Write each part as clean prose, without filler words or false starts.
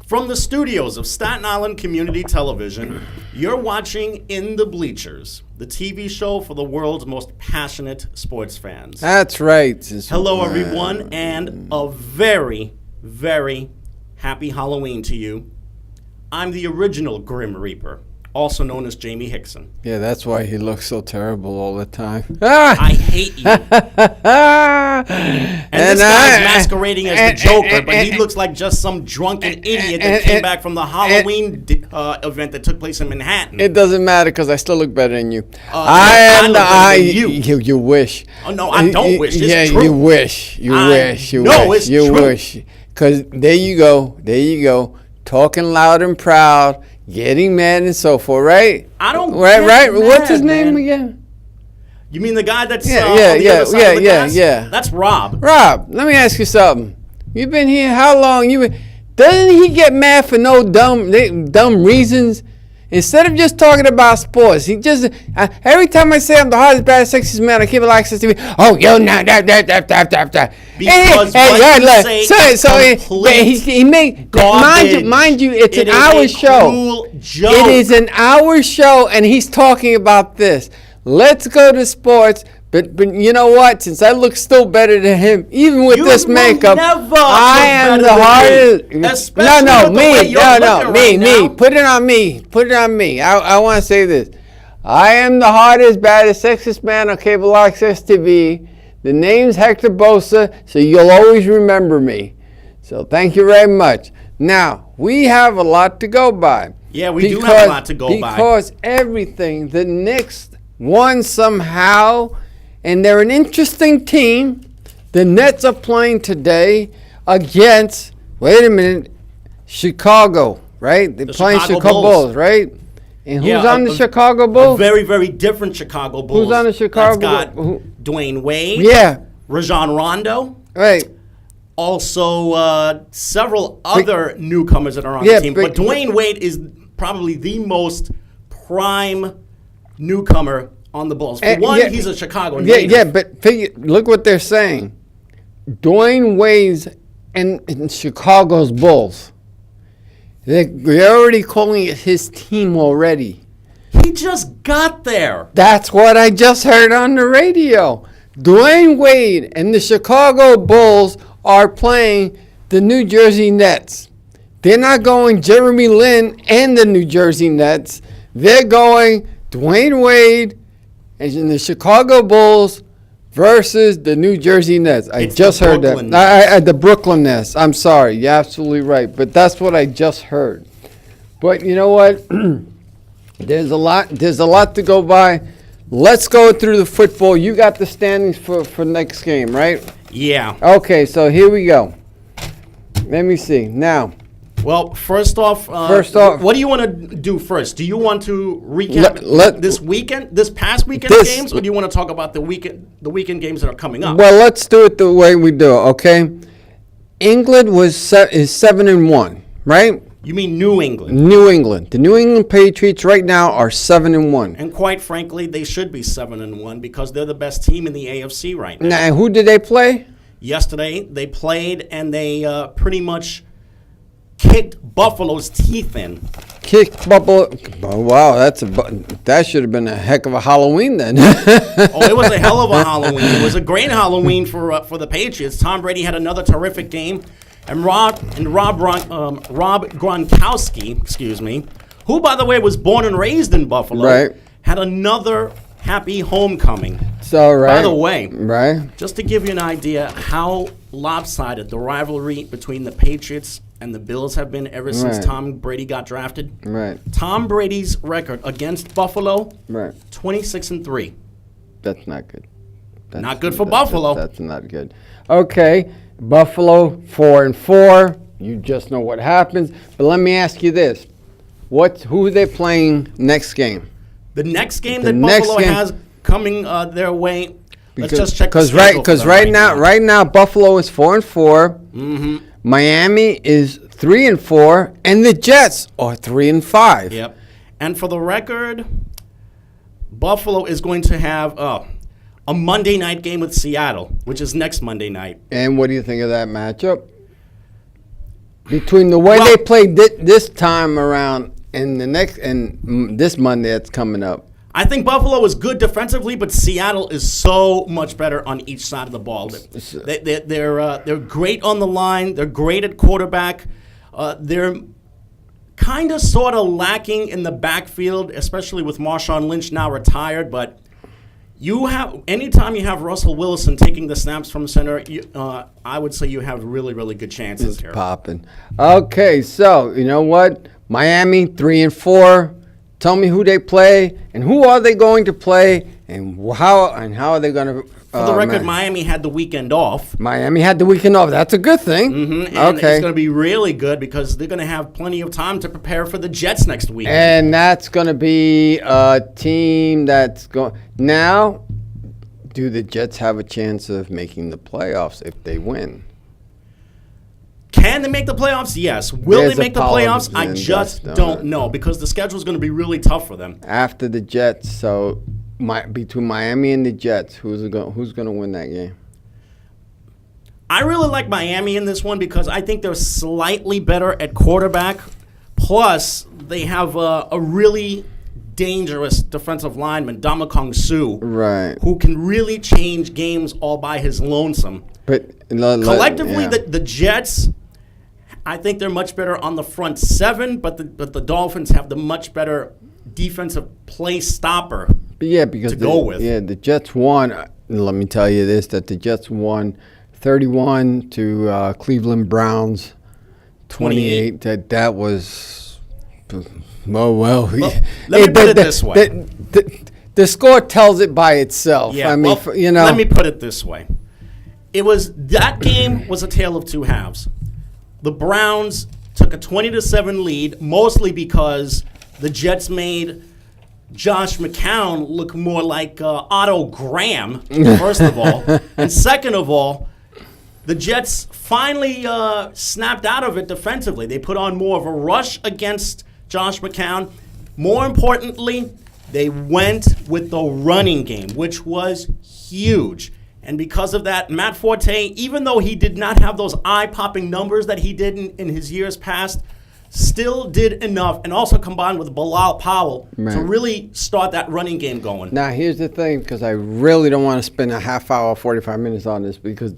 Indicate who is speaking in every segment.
Speaker 1: From the studios of Staten Island Community Television, you're watching In the Bleachers, the TV show for the world's most passionate sports fans.
Speaker 2: That's right.
Speaker 1: Hello, everyone, and a very, very happy Halloween to you. I'm the original Grim Reaper, also known as Jaime Hixson.
Speaker 2: Yeah, that's why he looks so terrible all the time.
Speaker 1: I hate you. and this guy's masquerading as the Joker, but he looks like just some drunken idiot that came back from the Halloween event that took place in Manhattan.
Speaker 2: It doesn't matter because I still look better than you.
Speaker 1: I look better than you.
Speaker 2: You wish.
Speaker 1: Oh, no, I don't wish. It's true.
Speaker 2: You wish. You wish.
Speaker 1: It's
Speaker 2: you
Speaker 1: true.
Speaker 2: wish. Because there you go. Talking loud and proud. Getting mad and so forth, right?
Speaker 1: I don't.
Speaker 2: Right.
Speaker 1: Mad,
Speaker 2: What's his
Speaker 1: man.
Speaker 2: name again?
Speaker 1: You mean the guy that's
Speaker 2: yeah.
Speaker 1: That's Rob.
Speaker 2: Rob, let me ask you something. You've been here how long? Doesn't he get mad for no dumb reasons? Instead of just talking about sports, he just every time I say I'm the hardest, baddest, sexiest man on cable access TV. Oh, yo, nah, that.
Speaker 1: Because
Speaker 2: he made mind you, it's an hour show. It is an hour show, and he's talking about this. Let's go to sports. But you know what? Since I look still better than him, even with this makeup, I am the hardest. Me. Put it on me. I want to say this. I am the hardest, baddest, sexiest man on cable access TV. The name's Hector Bosa, so you'll always remember me. So thank you very much. Now, we have a lot to go by.
Speaker 1: Yeah, we do have a lot to go by.
Speaker 2: Because everything, the Knicks won somehow. And they're an interesting team. The Nets are playing today against, Chicago, right? They're playing Chicago Bulls, right? And who's on the Chicago Bulls?
Speaker 1: A very, very different Chicago Bulls.
Speaker 2: Who's on the Chicago Bulls?
Speaker 1: That's got Dwayne Wade.
Speaker 2: Yeah.
Speaker 1: Rajon Rondo.
Speaker 2: Right.
Speaker 1: Also, several other newcomers that are on the team. But Dwayne Wade is probably the most prime newcomer on the Bulls. For one, he's a Chicago native.
Speaker 2: Yeah, but look what they're saying. Dwayne Wade's in Chicago's Bulls. They're already calling it his team already.
Speaker 1: He just got there.
Speaker 2: That's what I just heard on the radio. Dwayne Wade and the Chicago Bulls are playing the New Jersey Nets. They're not going Jeremy Lin and the New Jersey Nets. They're going Dwayne Wade and the Chicago Bulls versus the New Jersey Nets. I just heard that. The Brooklyn Nets. I'm sorry. You're absolutely right. But that's what I just heard. But you know what? There's a lot to go by. Let's go through the football. You got the standings for next game, right?
Speaker 1: Yeah.
Speaker 2: Okay, so here we go. Let me see. Now,
Speaker 1: well, first off, what do you want to do first? Do you want to recap this past weekend's games, or do you want to talk about the weekend games that are coming up?
Speaker 2: Well, let's do it the way we do it, okay? England is 7-1, right?
Speaker 1: You mean New England?
Speaker 2: New England. The New England Patriots right now are 7-1.
Speaker 1: And quite frankly, they should be 7-1 because they're the best team in the AFC right now.
Speaker 2: Now, who did they play?
Speaker 1: Yesterday, they played and they pretty much kicked Buffalo's teeth in.
Speaker 2: Kicked Buffalo. Oh, wow, that should have been a heck of a Halloween then.
Speaker 1: It was a hell of a Halloween. It was a great Halloween for the Patriots. Tom Brady had another terrific game, and Rob Gronkowski, who by the way was born and raised in Buffalo,
Speaker 2: right,
Speaker 1: had another happy homecoming.
Speaker 2: So right.
Speaker 1: By the way,
Speaker 2: right,
Speaker 1: just to give you an idea how lopsided the rivalry between the Patriots and the Bills have been ever since Tom Brady got drafted.
Speaker 2: Right.
Speaker 1: Tom Brady's record against Buffalo, 26-3.
Speaker 2: That's not good.
Speaker 1: Not good for Buffalo.
Speaker 2: That's not good. Okay, Buffalo 4-4. You just know what happens. But let me ask you this: who are they playing next game?
Speaker 1: The next game that Buffalo has coming their way. Let's just check the schedule.
Speaker 2: Because right now Buffalo is 4-4.
Speaker 1: Mm-hmm.
Speaker 2: Miami is 3-4, and the Jets are 3-5.
Speaker 1: Yep. And for the record, Buffalo is going to have a Monday night game with Seattle, which is next Monday night.
Speaker 2: And what do you think of that matchup? between the way they played this time around and this Monday that's coming up.
Speaker 1: I think Buffalo is good defensively, but Seattle is so much better on each side of the ball. They're great on the line. They're great at quarterback. They're kind of sort of lacking in the backfield, especially with Marshawn Lynch now retired. But anytime you have Russell Wilson taking the snaps from center, I would say you have really, really good chances here.
Speaker 2: Popping. Okay, so you know what? Miami 3-4. Tell me who they play and who are they going to play and how are they going to.
Speaker 1: For the record, Miami had the weekend off.
Speaker 2: Miami had the weekend off. That's a good thing.
Speaker 1: Mm-hmm. And it's going to be really good because they're going to have plenty of time to prepare for the Jets next week.
Speaker 2: And that's going to be a team that's going. Now, do the Jets have a chance of making the playoffs if they win?
Speaker 1: Can they make the playoffs? Yes. Will they make the playoffs? I just don't know because the schedule is going to be really tough for them.
Speaker 2: After the Jets, so between Miami and the Jets, who's going to win that game?
Speaker 1: I really like Miami in this one because I think they're slightly better at quarterback. Plus, they have a really dangerous defensive lineman, Ndamukong Suh,
Speaker 2: right,
Speaker 1: who can really change games all by his lonesome.
Speaker 2: But
Speaker 1: collectively, the Jets, I think they're much better on the front seven, but the Dolphins have the much better defensive play stopper.
Speaker 2: Because the Jets won. Let me tell you this: that the Jets won 31 to Cleveland Browns 28. That was well. Let
Speaker 1: me put it this way:
Speaker 2: the score tells it by itself.
Speaker 1: Yeah, let me put it this way: that game was a tale of two halves. The Browns took a 20-7 lead, mostly because the Jets made Josh McCown look more like Otto Graham, first of all. And second of all, the Jets finally snapped out of it defensively. They put on more of a rush against Josh McCown. More importantly, they went with the running game, which was huge. And because of that, Matt Forte, even though he did not have those eye-popping numbers that he did in his years past, still did enough, and also combined with Bilal Powell to really start that running game going.
Speaker 2: Now, here's the thing, because I really don't want to spend a half hour, 45 minutes on this, because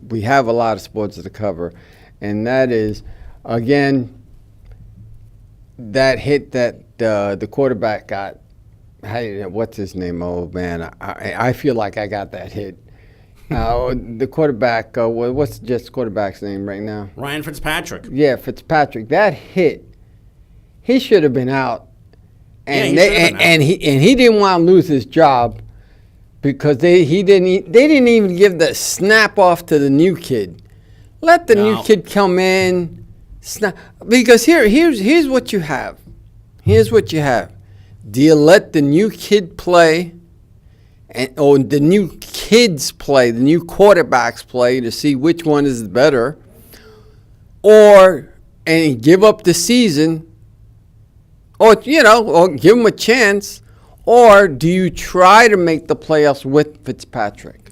Speaker 2: we have a lot of sports to cover, and that is, again, that hit that the quarterback got. What's his name? Oh, man, I feel like I got that hit. The quarterback, what's the Jets quarterback's name right now?
Speaker 1: Ryan Fitzpatrick.
Speaker 2: Yeah, Fitzpatrick. That hit, he should have been out, and he didn't want to lose his job because they didn't even give the snap off to the new kid. Let the new kid come in, snap, because here's what you have. Here's what you have. Do you let the new kid play? Or the new kids play, the new quarterbacks play to see which one is better, and give up the season, or give them a chance, or do you try to make the playoffs with Fitzpatrick?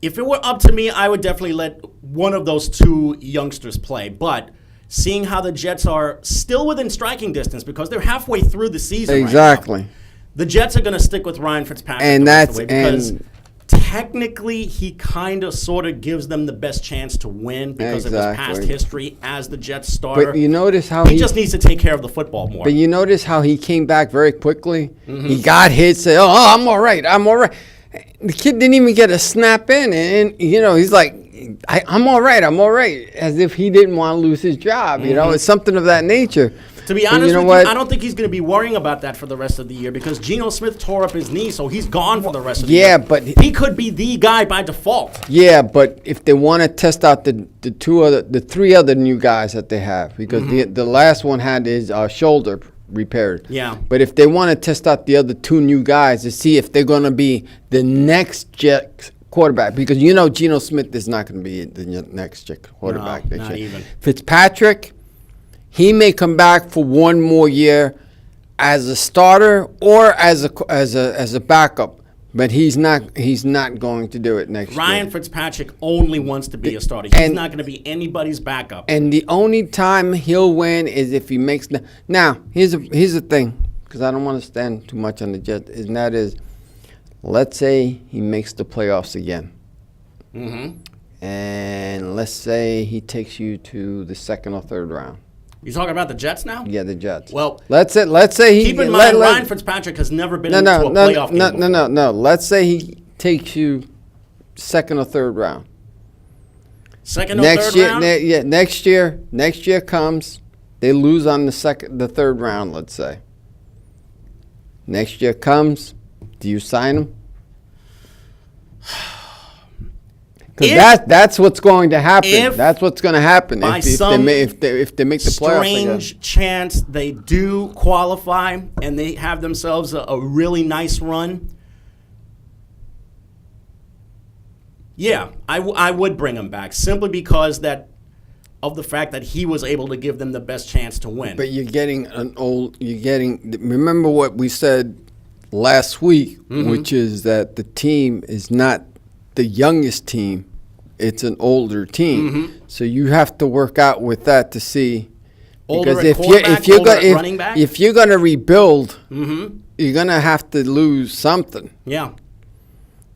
Speaker 1: If it were up to me, I would definitely let one of those two youngsters play, but seeing how the Jets are still within striking distance because they're halfway through the season
Speaker 2: exactly.
Speaker 1: Right now, the Jets are going to stick with Ryan Fitzpatrick because technically he kind of sort of gives them the best chance to win because of his past history as the Jets starter.
Speaker 2: But you notice how
Speaker 1: he just needs to take care of the football more.
Speaker 2: But you notice how he came back very quickly? Mm-hmm. He got hit, said, I'm all right. The kid didn't even get a snap in, and he's like, I'm all right, as if he didn't want to lose his job. Mm-hmm. It's something of that nature.
Speaker 1: To be honest with you, I don't think he's going to be worrying about that for the rest of the year because Geno Smith tore up his knee, so he's gone for the rest of the year. Yeah, but he could be the guy by default.
Speaker 2: Yeah, but if they want to test out the three other new guys that they have, because the last one had his shoulder repaired.
Speaker 1: Yeah.
Speaker 2: But if they want to test out the other two new guys to see if they're going to be the next Jet quarterback, because Geno Smith is not going to be the next Jet quarterback.
Speaker 1: No, not even.
Speaker 2: Fitzpatrick, he may come back for one more year as a starter or as a backup. But he's not. He's not going to do it next year.
Speaker 1: Ryan Fitzpatrick only wants to be a starter. He's not going to be anybody's backup.
Speaker 2: And the only time he'll win is if he makes the. Now here's the thing, because I don't want to stand too much on the Jets. And that is, let's say he makes the playoffs again. Mm-hmm. And let's say he takes you to the second or third round.
Speaker 1: You talking about the Jets now?
Speaker 2: Yeah, the Jets.
Speaker 1: Well,
Speaker 2: let's say he.
Speaker 1: Keep in mind, Ryan Fitzpatrick has never been into a playoff game.
Speaker 2: No. Let's say he takes you second or third round.
Speaker 1: Second or third round?
Speaker 2: Next year comes, they lose on the third round, let's say. Next year comes, do you sign him? Because that's what's going to happen. That's what's going to happen if they make the playoffs again.
Speaker 1: Strange chance they do qualify and they have themselves a really nice run. Yeah, I would bring him back simply because of the fact that he was able to give them the best chance to win.
Speaker 2: But remember what we said last week, which is that the team is not the youngest team, it's an older team. Mm-hmm. So you have to work out with that to see.
Speaker 1: Older
Speaker 2: because
Speaker 1: running back?
Speaker 2: If you're going to rebuild, you're going to have to lose something.
Speaker 1: Yeah.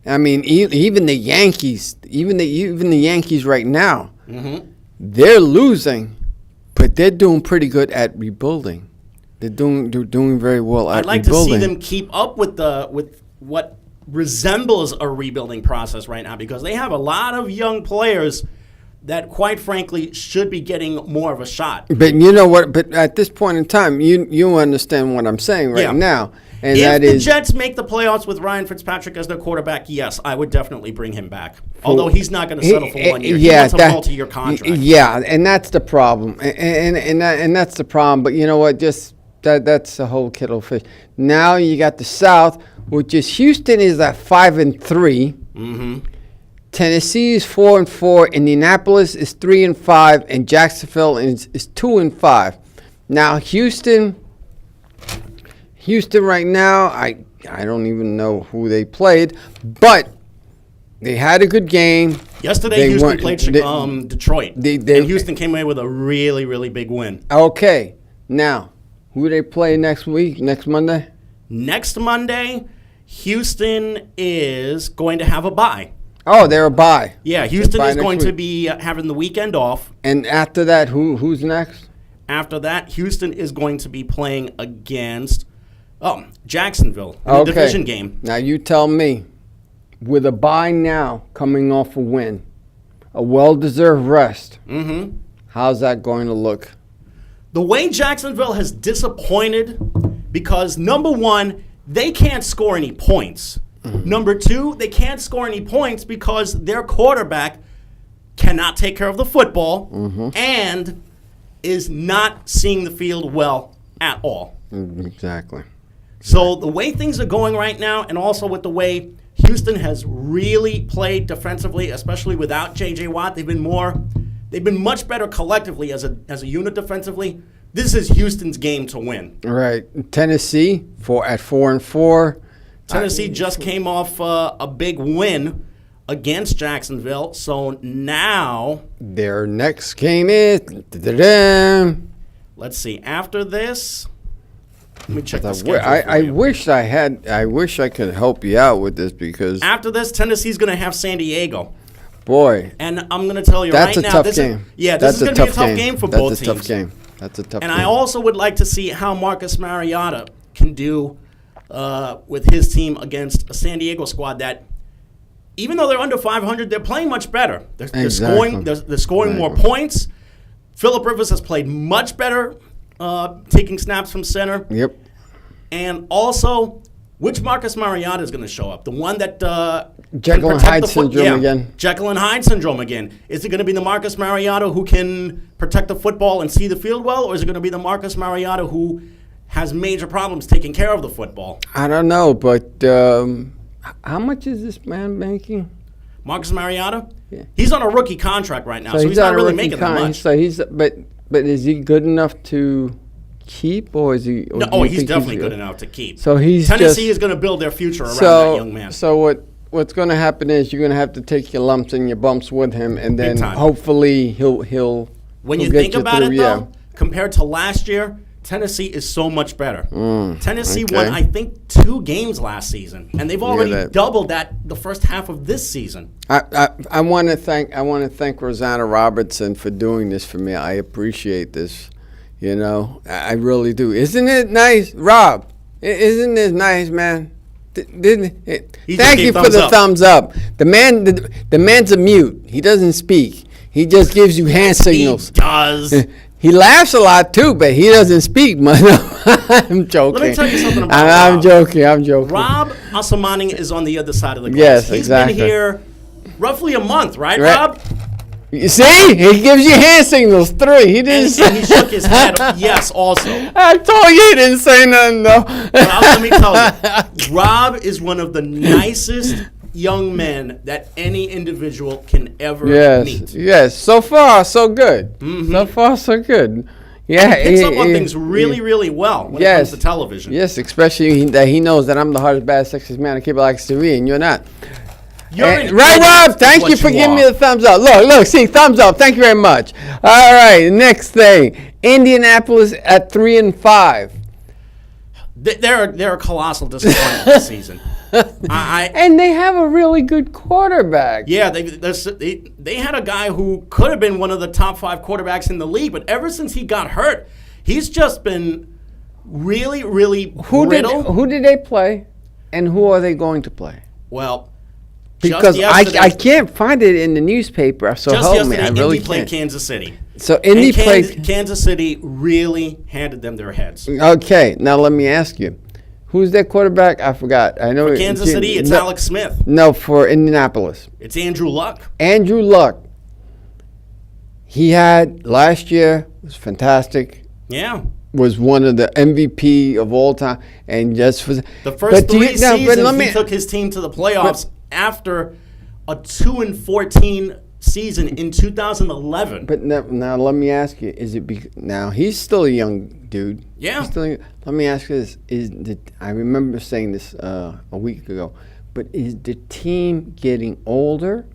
Speaker 2: I mean, even the Yankees, even the Yankees right now, they're losing, but they're doing pretty good at rebuilding. They're doing very well at rebuilding.
Speaker 1: I'd like to see them keep up with what resembles a rebuilding process right now, because they have a lot of young players that, quite frankly, should be getting more of a shot.
Speaker 2: But you know what? But at this point in time, you understand what I'm saying right now. And
Speaker 1: if the Jets make the playoffs with Ryan Fitzpatrick as their quarterback, yes, I would definitely bring him back. Although he's not going to settle for 1 year. He wants a multi-year contract.
Speaker 2: Yeah, and that's the problem. And that's the problem. But you know what? Just that's the whole kettle of fish. Now you got the South, which is Houston is at 5-3. Mm-hmm. Tennessee is 4-4. Indianapolis is 3-5, and Jacksonville is 2-5. Now Houston right now, I don't even know who they played, but they had a good game.
Speaker 1: Yesterday, Houston played Detroit, and Houston came away with a really, really big win.
Speaker 2: Okay, now who they play next Monday?
Speaker 1: Next Monday, Houston is going to have a bye.
Speaker 2: Oh, they're a bye.
Speaker 1: Yeah, Houston is going to be having the weekend off.
Speaker 2: And after that, who's next?
Speaker 1: After that, Houston is going to be playing against Jacksonville in the division game.
Speaker 2: Now you tell me, with a bye now coming off a win, a well-deserved rest, how's that going to look?
Speaker 1: The way Jacksonville has disappointed, because number one, they can't score any points. Number two, they can't score any points because their quarterback cannot take care of the football and is not seeing the field well at all.
Speaker 2: Exactly.
Speaker 1: So the way things are going right now, and also with the way Houston has really played defensively, especially without J.J. Watt, they've been much better collectively as a unit defensively. This is Houston's game to win.
Speaker 2: Right. Tennessee at 4-4.
Speaker 1: Tennessee just came off a big win against Jacksonville, so now
Speaker 2: their next game is.
Speaker 1: Let's see. After this, let me check the schedule.
Speaker 2: I wish I could help you out with this, because
Speaker 1: after this, Tennessee's going to have San Diego.
Speaker 2: Boy,
Speaker 1: and I'm going to tell you right now, this is going to be a tough game for both teams.
Speaker 2: That's a tough game.
Speaker 1: And I also would like to see how Marcus Mariota can do with his team against a San Diego squad that, even though they're under 500, they're playing much better. They're scoring more points. Phillip Rivers has played much better taking snaps from center.
Speaker 2: Yep.
Speaker 1: And also, which Marcus Mariota is going to show up? The one that
Speaker 2: Jekyll and Hyde syndrome again.
Speaker 1: Jekyll and Hyde syndrome again. Is it going to be the Marcus Mariota who can protect the football and see the field well, or is it going to be the Marcus Mariota who has major problems taking care of the football?
Speaker 2: I don't know, but how much is this man making?
Speaker 1: Marcus Mariota?
Speaker 2: Yeah.
Speaker 1: He's on a rookie contract right now, so he's not really making that much.
Speaker 2: So but is he good enough to keep, or is he? Or
Speaker 1: no, he's definitely good enough to keep.
Speaker 2: So
Speaker 1: Tennessee is going to build their future around that young man.
Speaker 2: So what's going to happen is you're going to have to take your lumps and your bumps with him, and then hopefully he'll.
Speaker 1: When you think about it, though, compared to last year, Tennessee is so much better. Tennessee won, I think, 2 games last season, and they've already doubled that the first half of this season.
Speaker 2: I want to thank Rosanna Robertson for doing this for me. I appreciate this. You know, I really do. Isn't it nice, Rob? Isn't it nice, man? Didn't it? Thank you for the thumbs up. The man's a mute. He doesn't speak. He just gives you hand signals.
Speaker 1: He does.
Speaker 2: He laughs a lot too, but he doesn't speak much. I'm joking.
Speaker 1: Let me tell you something about
Speaker 2: I'm
Speaker 1: Rob.
Speaker 2: I'm joking.
Speaker 1: Rob Asomani is on the other side of the glass.
Speaker 2: Yes,
Speaker 1: He's
Speaker 2: exactly.
Speaker 1: been here roughly a month, right, Rob?
Speaker 2: You see? He gives you hand signals. 3. He didn't
Speaker 1: and he shook his head. Yes, also.
Speaker 2: I told you he didn't say nothing, though.
Speaker 1: Well, let me tell you. Rob is one of the nicest young men that any individual can ever meet.
Speaker 2: Yes, so far, so good. So far, so good. Yeah,
Speaker 1: he picks up on things really, really well when it comes to television.
Speaker 2: Yes, especially that he knows that I'm the hardest, baddest, sexiest man on cable access TV, and you're not. Right, Rob? Thank you for giving me the thumbs up. Look, see, thumbs up. Thank you very much. All right, next thing. Indianapolis at 3-5.
Speaker 1: They're a colossal disappointment this season.
Speaker 2: And they have a really good quarterback.
Speaker 1: Yeah, they had a guy who could have been one of the top 5 quarterbacks in the league, but ever since he got hurt, he's just been really, really brittle.
Speaker 2: Who did they play, and who are they going to play?
Speaker 1: Well,
Speaker 2: because I can't find it in the newspaper, so help me. I really
Speaker 1: Indy played Kansas City.
Speaker 2: So Indy played
Speaker 1: Kansas City. Really handed them their heads.
Speaker 2: Okay, now let me ask you, who's their quarterback? I forgot. I know
Speaker 1: for Kansas City, it's Alex Smith.
Speaker 2: No, for Indianapolis,
Speaker 1: it's Andrew Luck.
Speaker 2: Andrew Luck. He had last year was fantastic.
Speaker 1: Yeah.
Speaker 2: Was one of the MVP of all time, and just for
Speaker 1: the first 3 seasons, he took his team to the playoffs after a 2-14 season in 2011.
Speaker 2: But now let me ask you: is it now he's still a young dude?
Speaker 1: Yeah.
Speaker 2: Let me ask you this: I remember saying this a week ago, but is the team getting older,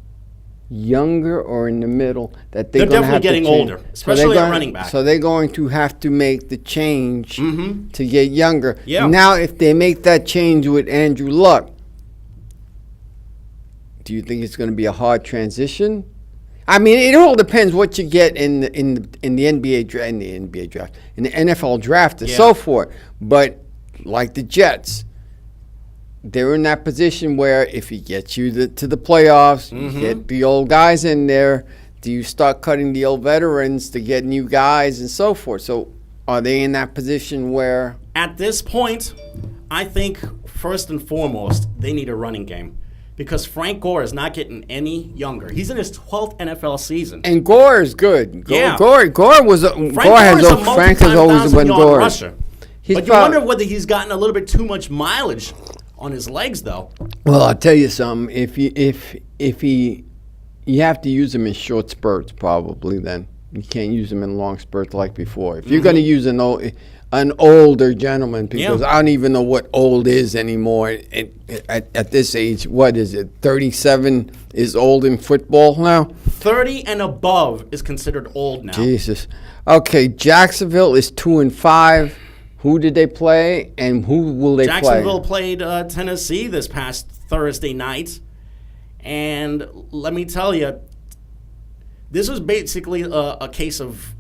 Speaker 2: younger, or in the middle? That they're
Speaker 1: definitely getting older, especially at running back.
Speaker 2: So they're going to have to make the change to get younger.
Speaker 1: Yeah.
Speaker 2: Now, if they make that change with Andrew Luck, do you think it's going to be a hard transition? I mean, it all depends what you get in the NBA draft, in the NFL draft, and so forth. But like the Jets, they're in that position where if he gets you to the playoffs, you get the old guys in there. Do you start cutting the old veterans to get new guys and so forth? So are they in that position where?
Speaker 1: At this point, I think first and foremost, they need a running game. Because Frank Gore is not getting any younger. He's in his 12th NFL season.
Speaker 2: And Gore is good. Frank has always been Gore.
Speaker 1: Rusher. But you wonder whether he's gotten a little bit too much mileage on his legs, though.
Speaker 2: Well, I'll tell you something. If you have to use him in short spurts, probably. Then you can't use him in long spurts like before. If you're going to use an older gentleman, because I don't even know what old is anymore at this age. What is it? 37 is old in football now?
Speaker 1: 30 and above is considered old now.
Speaker 2: Jesus. Okay, Jacksonville is 2-5. Who did they play, and who will they play?
Speaker 1: Jacksonville played Tennessee this past Thursday night. And let me tell you, this was basically a case of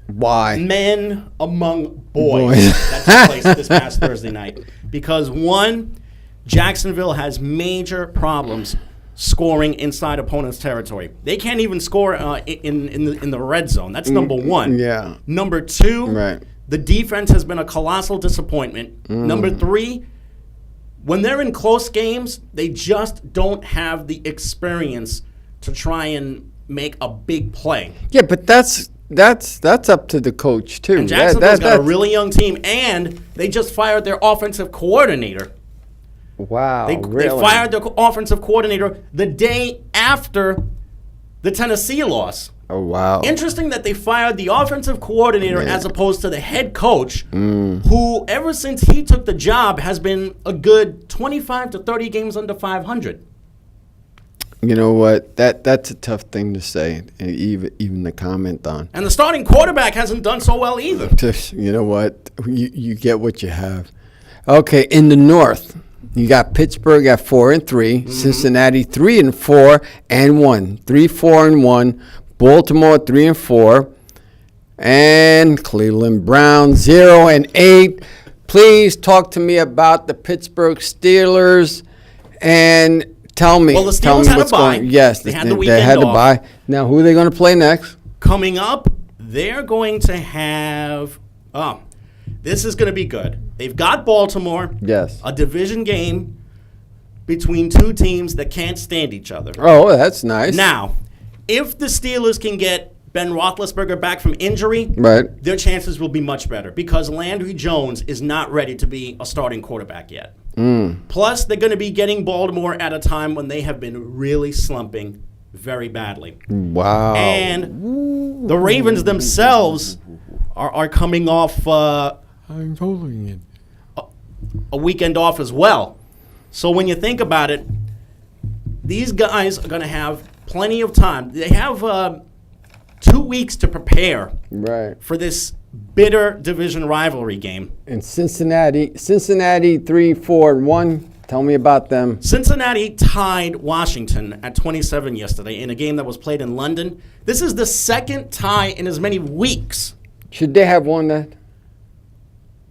Speaker 1: men among boys that took place this past Thursday night. Because, one, Jacksonville has major problems scoring inside opponents' territory. They can't even score in the red zone. That's number one.
Speaker 2: Yeah.
Speaker 1: Number two, the defense has been a colossal disappointment. Number three, when they're in close games, they just don't have the experience to try and make a big play.
Speaker 2: Yeah, but that's up to the coach, too.
Speaker 1: And Jacksonville's got a really young team, and they just fired their offensive coordinator.
Speaker 2: Wow,
Speaker 1: They fired their offensive coordinator the day after the Tennessee loss.
Speaker 2: Oh, wow.
Speaker 1: Interesting that they fired the offensive coordinator as opposed to the head coach, who, ever since he took the job, has been a good 25 to 30 games under 500.
Speaker 2: You know what? That's a tough thing to say, and even to comment on.
Speaker 1: And the starting quarterback hasn't done so well either.
Speaker 2: You know what? You get what you have. Okay, in the North, you got Pittsburgh at 4-3, Cincinnati 3-4 and 1, 3-4-1. Baltimore 3-4, and Cleveland Browns 0-8. Please talk to me about the Pittsburgh Steelers and tell me.
Speaker 1: Well, the Steelers had a bye.
Speaker 2: Yes,
Speaker 1: they had the weekend off.
Speaker 2: Bye. Now, who are they going to play next?
Speaker 1: Coming up, they're going to have. This is going to be good. They've got Baltimore.
Speaker 2: Yes.
Speaker 1: A division game between two teams that can't stand each other.
Speaker 2: Oh, that's nice.
Speaker 1: Now, if the Steelers can get Ben Roethlisberger back from injury,
Speaker 2: right,
Speaker 1: their chances will be much better because Landry Jones is not ready to be a starting quarterback yet. Plus, they're going to be getting Baltimore at a time when they have been really slumping very badly.
Speaker 2: Wow.
Speaker 1: And the Ravens themselves are coming off
Speaker 2: I'm following it.
Speaker 1: A weekend off as well. So when you think about it, these guys are going to have plenty of time. They have 2 weeks to prepare for this bitter division rivalry game.
Speaker 2: And Cincinnati 3-4-1. Tell me about them.
Speaker 1: Cincinnati tied Washington at 27 yesterday in a game that was played in London. This is the second tie in as many weeks.
Speaker 2: Should they have won that?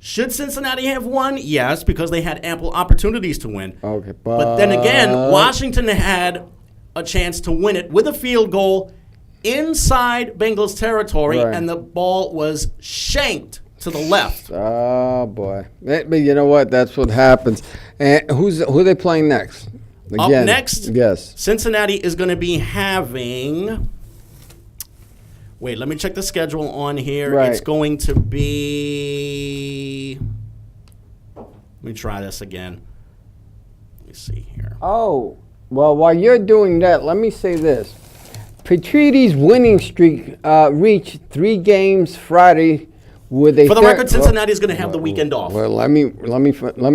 Speaker 1: Should Cincinnati have won? Yes, because they had ample opportunities to win.
Speaker 2: Okay,
Speaker 1: but then again, Washington had a chance to win it with a field goal inside Bengals territory, and the ball was shanked to the left.
Speaker 2: Oh, boy. But you know what? That's what happens. And who are they playing next? Again,
Speaker 1: up next,
Speaker 2: yes.
Speaker 1: Cincinnati is going to be having... Wait, let me check the schedule on here.
Speaker 2: Right.
Speaker 1: It's going to be... Let me try this again. Let me see here.
Speaker 2: Oh, well, while you're doing that, let me say this. Petriti's winning streak reached 3 games Friday with a...
Speaker 1: For the record, Cincinnati is going to have the weekend off.
Speaker 2: Well, let me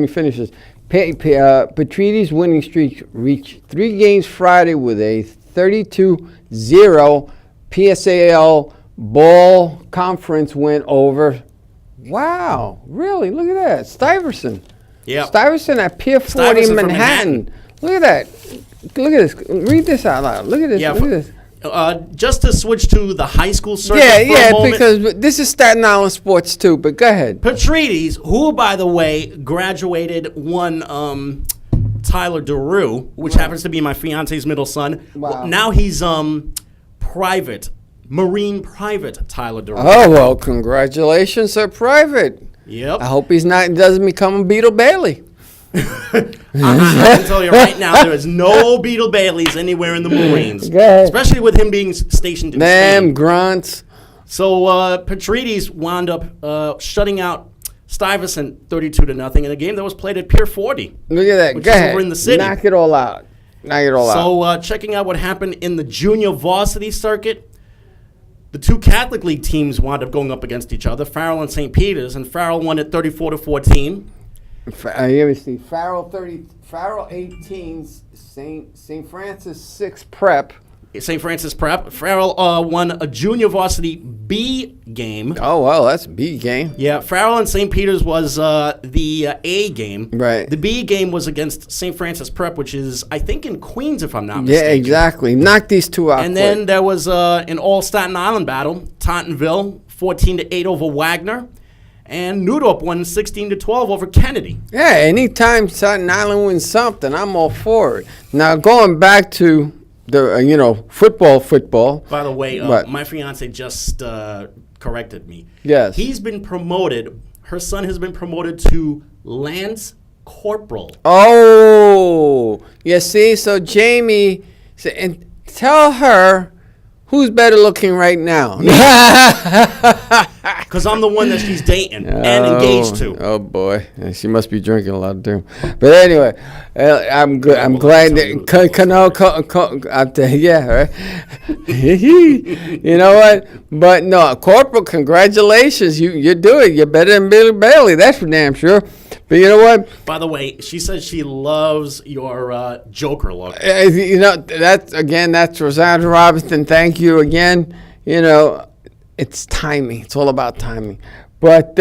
Speaker 2: finish this. Petriti's winning streak reached 3 games Friday with a 32-0 PSAL Bowl Conference win over. Wow, really? Look at that. Stuyvesant.
Speaker 1: Yeah.
Speaker 2: Stuyvesant at Pier 40 Manhattan. Look at that. Look at this. Read this out loud. Look at this. Look at this.
Speaker 1: Just to switch to the high school circuit for a moment.
Speaker 2: Because this is Staten Island sports too, but go ahead.
Speaker 1: Petriti's, who, by the way, graduated one Tyler DeRue, which happens to be my fiance's middle son.
Speaker 2: Wow.
Speaker 1: Now he's Marine Private Tyler DeRue.
Speaker 2: Oh, well, congratulations, Sir Private.
Speaker 1: Yep.
Speaker 2: I hope doesn't become a Beetle Bailey.
Speaker 1: I can tell you right now, there is no Beetle Baileys anywhere in the Marines, especially with him being stationed in Spain.
Speaker 2: Grunts.
Speaker 1: So Petriti's wound up shutting out Stuyvesant 32-0 in a game that was played at Pier 40.
Speaker 2: Look at that.
Speaker 1: Which
Speaker 2: Go
Speaker 1: is
Speaker 2: ahead.
Speaker 1: over in the city.
Speaker 2: Knock it all out.
Speaker 1: So checking out what happened in the junior varsity circuit, the two Catholic League teams wound up going up against each other, Farrell and St. Peter's, and Farrell won at 34-14.
Speaker 2: Let me see. Farrell 18, St. Francis 6 Prep.
Speaker 1: St. Francis Prep. Farrell won a junior varsity B game.
Speaker 2: Oh, well, that's a B game.
Speaker 1: Yeah, Farrell and St. Peter's was the A game.
Speaker 2: Right.
Speaker 1: The B game was against St. Francis Prep, which is, I think, in Queens, if I'm not mistaken.
Speaker 2: Yeah, exactly. Knock these two out.
Speaker 1: And then there was an all Staten Island battle. Tottenville 14-8 over Wagner. And Newdorp won 16-12 over Kennedy.
Speaker 2: Yeah, anytime Staten Island wins something, I'm all for it. Now, going back to the, football.
Speaker 1: By the way, my fiance just corrected me.
Speaker 2: Yes.
Speaker 1: He's been promoted. Her son has been promoted to Lance Corporal.
Speaker 2: Oh, you see? So, Jamie, and tell her Who's better looking right now?
Speaker 1: Because I'm the one that she's dating and engaged to.
Speaker 2: Oh boy, she must be drinking a lot too. But anyway, I'm good. I'm glad that yeah, right. You know what? But no, Corporal, congratulations. You do it. You're better than Billy Bailey. That's for damn sure. But you know what?
Speaker 1: By the way, she says she loves your Joker look.
Speaker 2: You know, that's Rosanna Robinson. Thank you again. You know, it's timing. It's all about timing. But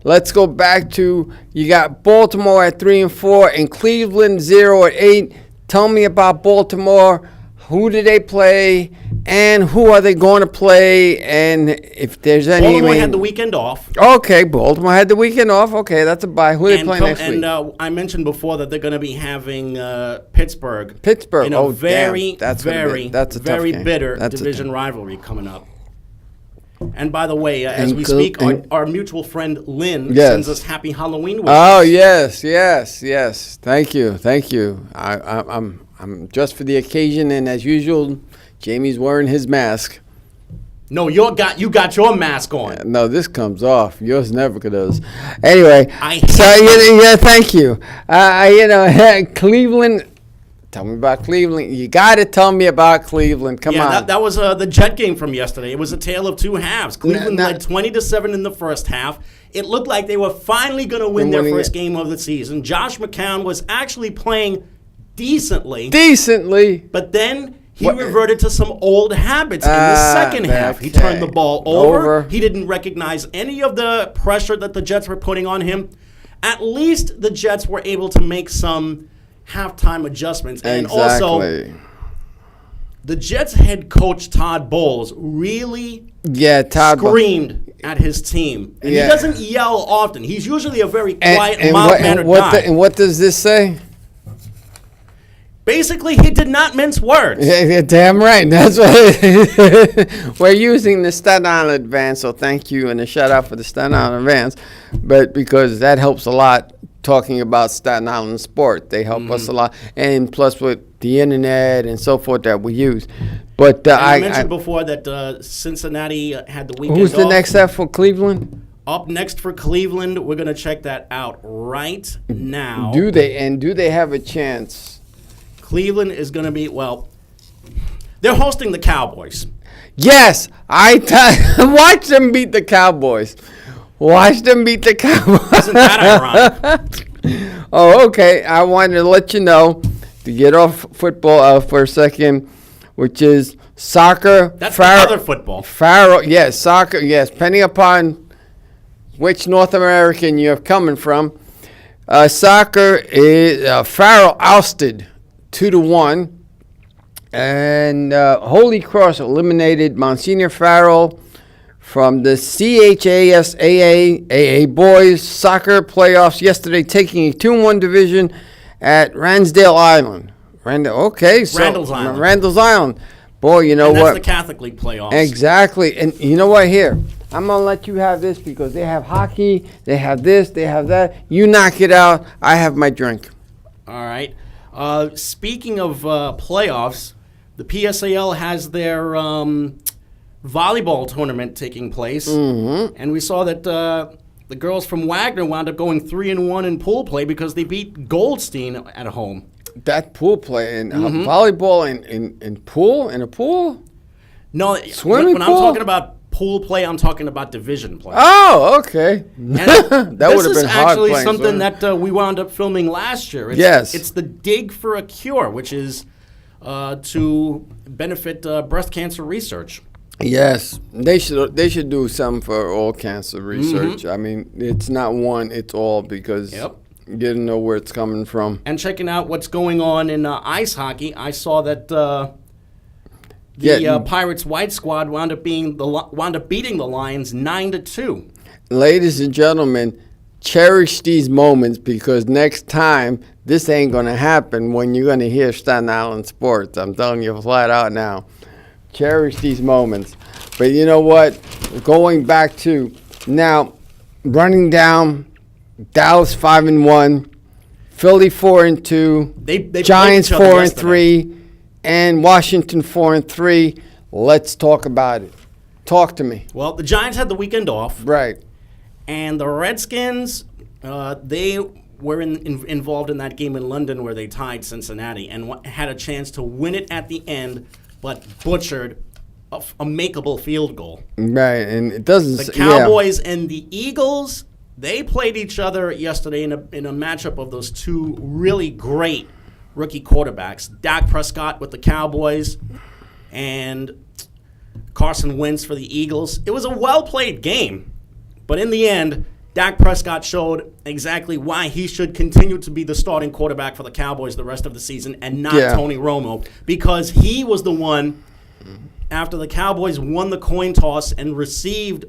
Speaker 2: let's go back to, you got Baltimore at 3-4 and Cleveland 0-8. Tell me about Baltimore. Who do they play? And who are they going to play? And if there's any...
Speaker 1: Baltimore had the weekend off.
Speaker 2: Okay, Baltimore had the weekend off. Okay, that's a bye. Who do they play next week?
Speaker 1: And I mentioned before that they're going to be having Pittsburgh.
Speaker 2: Pittsburgh,
Speaker 1: very
Speaker 2: game.
Speaker 1: bitter division rivalry coming up. And by the way, as we speak, our mutual friend Lynn sends us happy Halloween wishes.
Speaker 2: Oh, yes. Thank you. I'm just for the occasion, and as usual, Jamie's wearing his mask.
Speaker 1: No, you got your mask on.
Speaker 2: No, this comes off. Yours never does. Anyway, thank you. Cleveland. Tell me about Cleveland. You got to tell me about Cleveland. Come on.
Speaker 1: That was the Jet game from yesterday. It was a tale of two halves. Cleveland led 20-7 in the first half. It looked like they were finally going to win their first game of the season. Josh McCown was actually playing decently. But then he reverted to some old habits in the second half. He turned the ball over. He didn't recognize any of the pressure that the Jets were putting on him. At least the Jets were able to make some halftime adjustments. And also, the Jets head coach Todd Bowles really screamed at his team. And he doesn't yell often. He's usually a very quiet, mild-mannered guy.
Speaker 2: And what does this say?
Speaker 1: Basically, he did not mince words.
Speaker 2: Yeah, damn right. That's what we're using the Staten Island van, so thank you, and a shout out for the Staten Island vans. But because that helps a lot, talking about Staten Island sport, they help us a lot, and plus with the internet and so forth that we use. But
Speaker 1: I mentioned before that Cincinnati had the weekend.
Speaker 2: Who's the next step for Cleveland?
Speaker 1: Up next for Cleveland, we're going to check that out right now.
Speaker 2: Do they have a chance?
Speaker 1: Cleveland is going to be, they're hosting the Cowboys.
Speaker 2: Yes, watch them beat the Cowboys. Isn't
Speaker 1: that ironic?
Speaker 2: Oh, okay. I wanted to let you know, to get off football for a second, which is soccer.
Speaker 1: That's other football.
Speaker 2: Soccer, yes. Depending upon which North American you're coming from. Soccer is Farrell ousted 2-1, and Holy Cross eliminated Monsignor Farrell from the CHASAA boys soccer playoffs yesterday, taking a 2-1 division at Ransdale Island. Randall's Island. Boy, you know what?
Speaker 1: That's the Catholic League playoffs.
Speaker 2: Exactly, and you know what? Here, I'm gonna let you have this because they have hockey, they have this, they have that. You knock it out. I have my drink.
Speaker 1: All right. Speaking of playoffs, the PSAL has their volleyball tournament taking place, and we saw that the girls from Wagner wound up going 3-1 in pool play because they beat Goldstein at home.
Speaker 2: That pool play and volleyball in a pool?
Speaker 1: No,
Speaker 2: swimming
Speaker 1: when
Speaker 2: pool?
Speaker 1: I'm talking about pool play, I'm talking about division play.
Speaker 2: Oh, okay.
Speaker 1: That
Speaker 2: would have been hard.
Speaker 1: This is actually something that we wound up filming last year. It's the Dig for a Cure, which is to benefit breast cancer research.
Speaker 2: Yes, they should do something for all cancer research. I mean, it's not one, it's all, because you don't know where it's coming from.
Speaker 1: And checking out what's going on in ice hockey, I saw that the Pirates white squad wound up beating the Lions 9-2.
Speaker 2: Ladies and gentlemen, cherish these moments, because next time this ain't gonna happen when you're gonna hear Staten Island sports. I'm telling you flat out now. Cherish these moments. But you know what? Going back to now, running down Dallas 5-1, Philly 4-2,
Speaker 1: they
Speaker 2: Giants 4-3, and Washington 4-3. Let's talk about it. Talk to me.
Speaker 1: Well, the Giants had the weekend off.
Speaker 2: Right.
Speaker 1: And the Redskins, they were involved in that game in London where they tied Cincinnati and had a chance to win it at the end, but butchered a makeable field goal.
Speaker 2: Right, and it doesn't.
Speaker 1: The Cowboys and the Eagles, they played each other yesterday in a matchup of those two really great rookie quarterbacks. Dak Prescott with the Cowboys and Carson Wentz for the Eagles. It was a well-played game. But in the end, Dak Prescott showed exactly why he should continue to be the starting quarterback for the Cowboys the rest of the season and not Tony Romo, because he was the one, after the Cowboys won the coin toss and received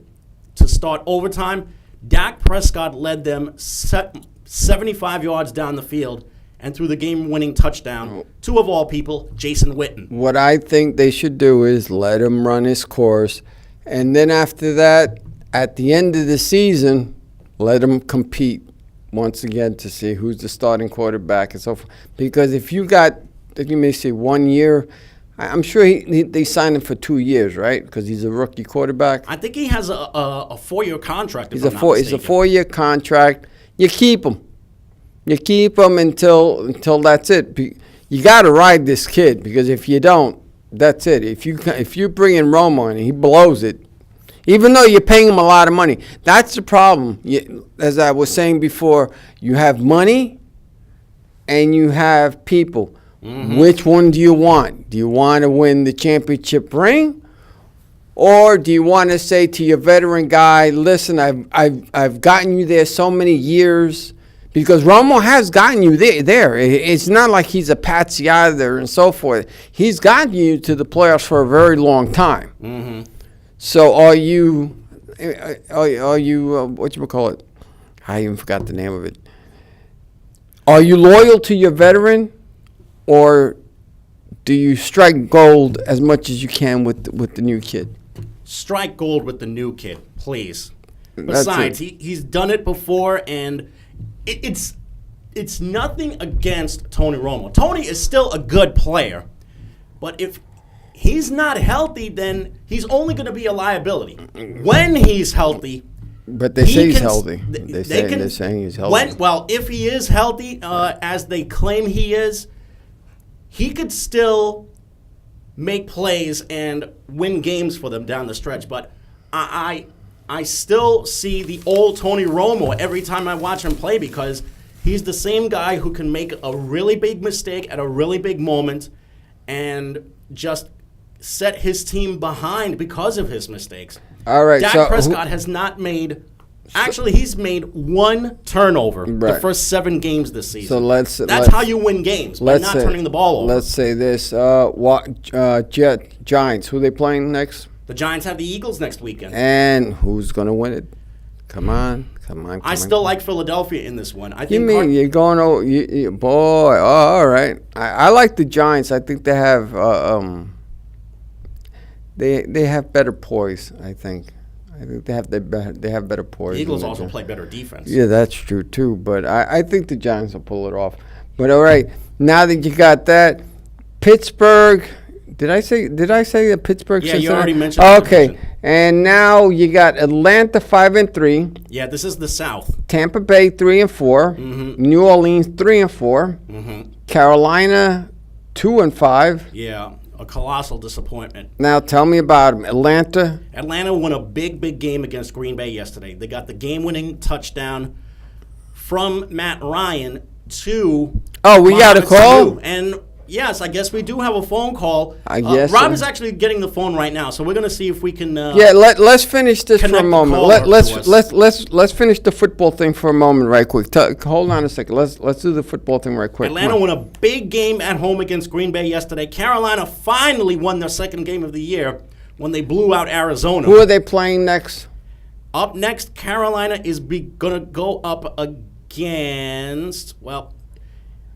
Speaker 1: to start overtime, Dak Prescott led them 75 yards down the field and threw the game-winning touchdown to, of all people, Jason Witten.
Speaker 2: What I think they should do is let him run his course, and then after that, at the end of the season, let them compete once again to see who's the starting quarterback and so forth. Because if you may say 1 year, I'm sure they signed him for 2 years, right? Because he's a rookie quarterback.
Speaker 1: I think he has a 4-year contract.
Speaker 2: It's a 4-year contract. You keep him. You keep him until that's it. You got to ride this kid, because if you don't, that's it. If you bring in Romo and he blows it, even though you're paying him a lot of money. That's the problem. As I was saying before, you have money and you have people. Mm-hmm. Which one do you want? Do you want to win the championship ring? Or do you want to say to your veteran guy, listen, I've gotten you there so many years, because Romo has gotten you there. It's not like he's a patsy either and so forth. He's gotten you to the playoffs for a very long time. Mm-hmm. So are you whatchamacallit? I even forgot the name of it. Are you loyal to your veteran, or do you strike gold as much as you can with the new kid?
Speaker 1: Strike gold with the new kid, please. Besides, he's done it before, and it's nothing against Tony Romo. Tony is still a good player, but if he's not healthy, then he's only going to be a liability. When he's healthy,
Speaker 2: but they say he's healthy. They're saying he's healthy.
Speaker 1: If he is healthy, as they claim he is, he could still make plays and win games for them down the stretch. But I still see the old Tony Romo every time I watch him play, because he's the same guy who can make a really big mistake at a really big moment and just set his team behind because of his mistakes.
Speaker 2: All right,
Speaker 1: Dak Prescott has not made. Actually, he's made one turnover the first 7 games this season.
Speaker 2: So
Speaker 1: that's how you win games, by not turning the ball over.
Speaker 2: Let's say this: Giants. Who are they playing next?
Speaker 1: The Giants have the Eagles next weekend.
Speaker 2: And who's going to win it? Come on.
Speaker 1: I still like Philadelphia in this one.
Speaker 2: You're going over, boy? Oh, all right. I like the Giants. I think they have they have better poise. I think they have better poise.
Speaker 1: The Eagles also play better defense.
Speaker 2: Yeah, that's true too. But I think the Giants will pull it off. But all right, now that you got that, Pittsburgh. Did I say that Pittsburgh?
Speaker 1: Yeah, Cincinnati? You already mentioned.
Speaker 2: Okay, and now you got Atlanta 5-3.
Speaker 1: Yeah, this is the South.
Speaker 2: Tampa Bay 3-4. Mm-hmm. New Orleans 3-4. Mm-hmm. Carolina 2-5.
Speaker 1: Yeah, a colossal disappointment.
Speaker 2: Now tell me about them. Atlanta
Speaker 1: won a big game against Green Bay yesterday. They got the game-winning touchdown from Matt Ryan to.
Speaker 2: Oh, we got a call?
Speaker 1: And yes, I guess we do have a phone call.
Speaker 2: I guess
Speaker 1: Rob is actually getting the phone right now, so we're going to see if we can.
Speaker 2: Let's finish this for a moment. Let's finish the football thing for a moment, right quick. Hold on a second. Let's do the football thing right quick.
Speaker 1: Atlanta won a big game at home against Green Bay yesterday. Carolina finally won their second game of the year when they blew out Arizona.
Speaker 2: Who are they playing next?
Speaker 1: Up next, Carolina is going to go up against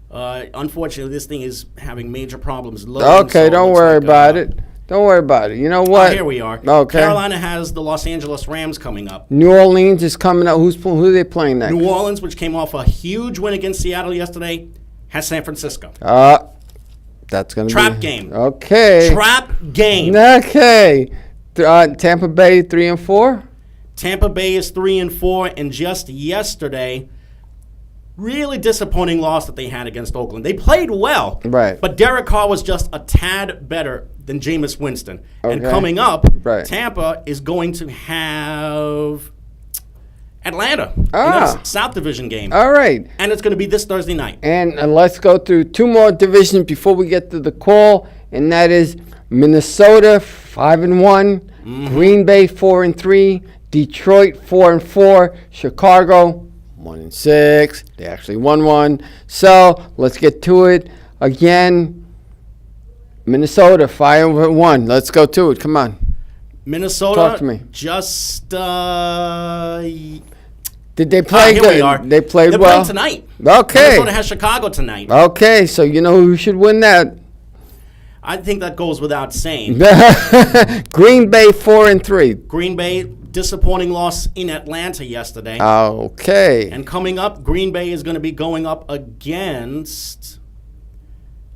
Speaker 1: unfortunately, this thing is having major problems.
Speaker 2: Okay, don't worry about it. Don't worry about it. You know what?
Speaker 1: Here we are.
Speaker 2: Okay.
Speaker 1: Carolina has the Los Angeles Rams coming up.
Speaker 2: New Orleans is coming up. Who are they playing next?
Speaker 1: New Orleans, which came off a huge win against Seattle yesterday, has San Francisco.
Speaker 2: That's going to be
Speaker 1: trap game.
Speaker 2: Okay.
Speaker 1: Trap game.
Speaker 2: Okay. Tampa Bay 3-4.
Speaker 1: Tampa Bay is 3-4, and just yesterday, really disappointing loss that they had against Oakland. They played well,
Speaker 2: right?
Speaker 1: But Derek Carr was just a tad better than Jameis Winston.
Speaker 2: Okay.
Speaker 1: And coming up,
Speaker 2: right.
Speaker 1: Tampa is going to have Atlanta in the South Division game.
Speaker 2: All right.
Speaker 1: And it's going to be this Thursday night.
Speaker 2: And let's go through two more divisions before we get to the call, and that is Minnesota 5-1, Green Bay 4-3, Detroit 4-4, Chicago 1-6. They actually won one. So let's get to it again. Minnesota 5-1. Let's go to it. Come on.
Speaker 1: Minnesota.
Speaker 2: Talk to me.
Speaker 1: Just
Speaker 2: did they play
Speaker 1: here
Speaker 2: good?
Speaker 1: We are.
Speaker 2: They played
Speaker 1: They're
Speaker 2: well
Speaker 1: playing tonight.
Speaker 2: Okay.
Speaker 1: Minnesota has Chicago tonight.
Speaker 2: Okay, so you know who should win that?
Speaker 1: I think that goes without saying.
Speaker 2: Green Bay 4-3.
Speaker 1: Green Bay, disappointing loss in Atlanta yesterday.
Speaker 2: Okay.
Speaker 1: And coming up, Green Bay is going to be going up against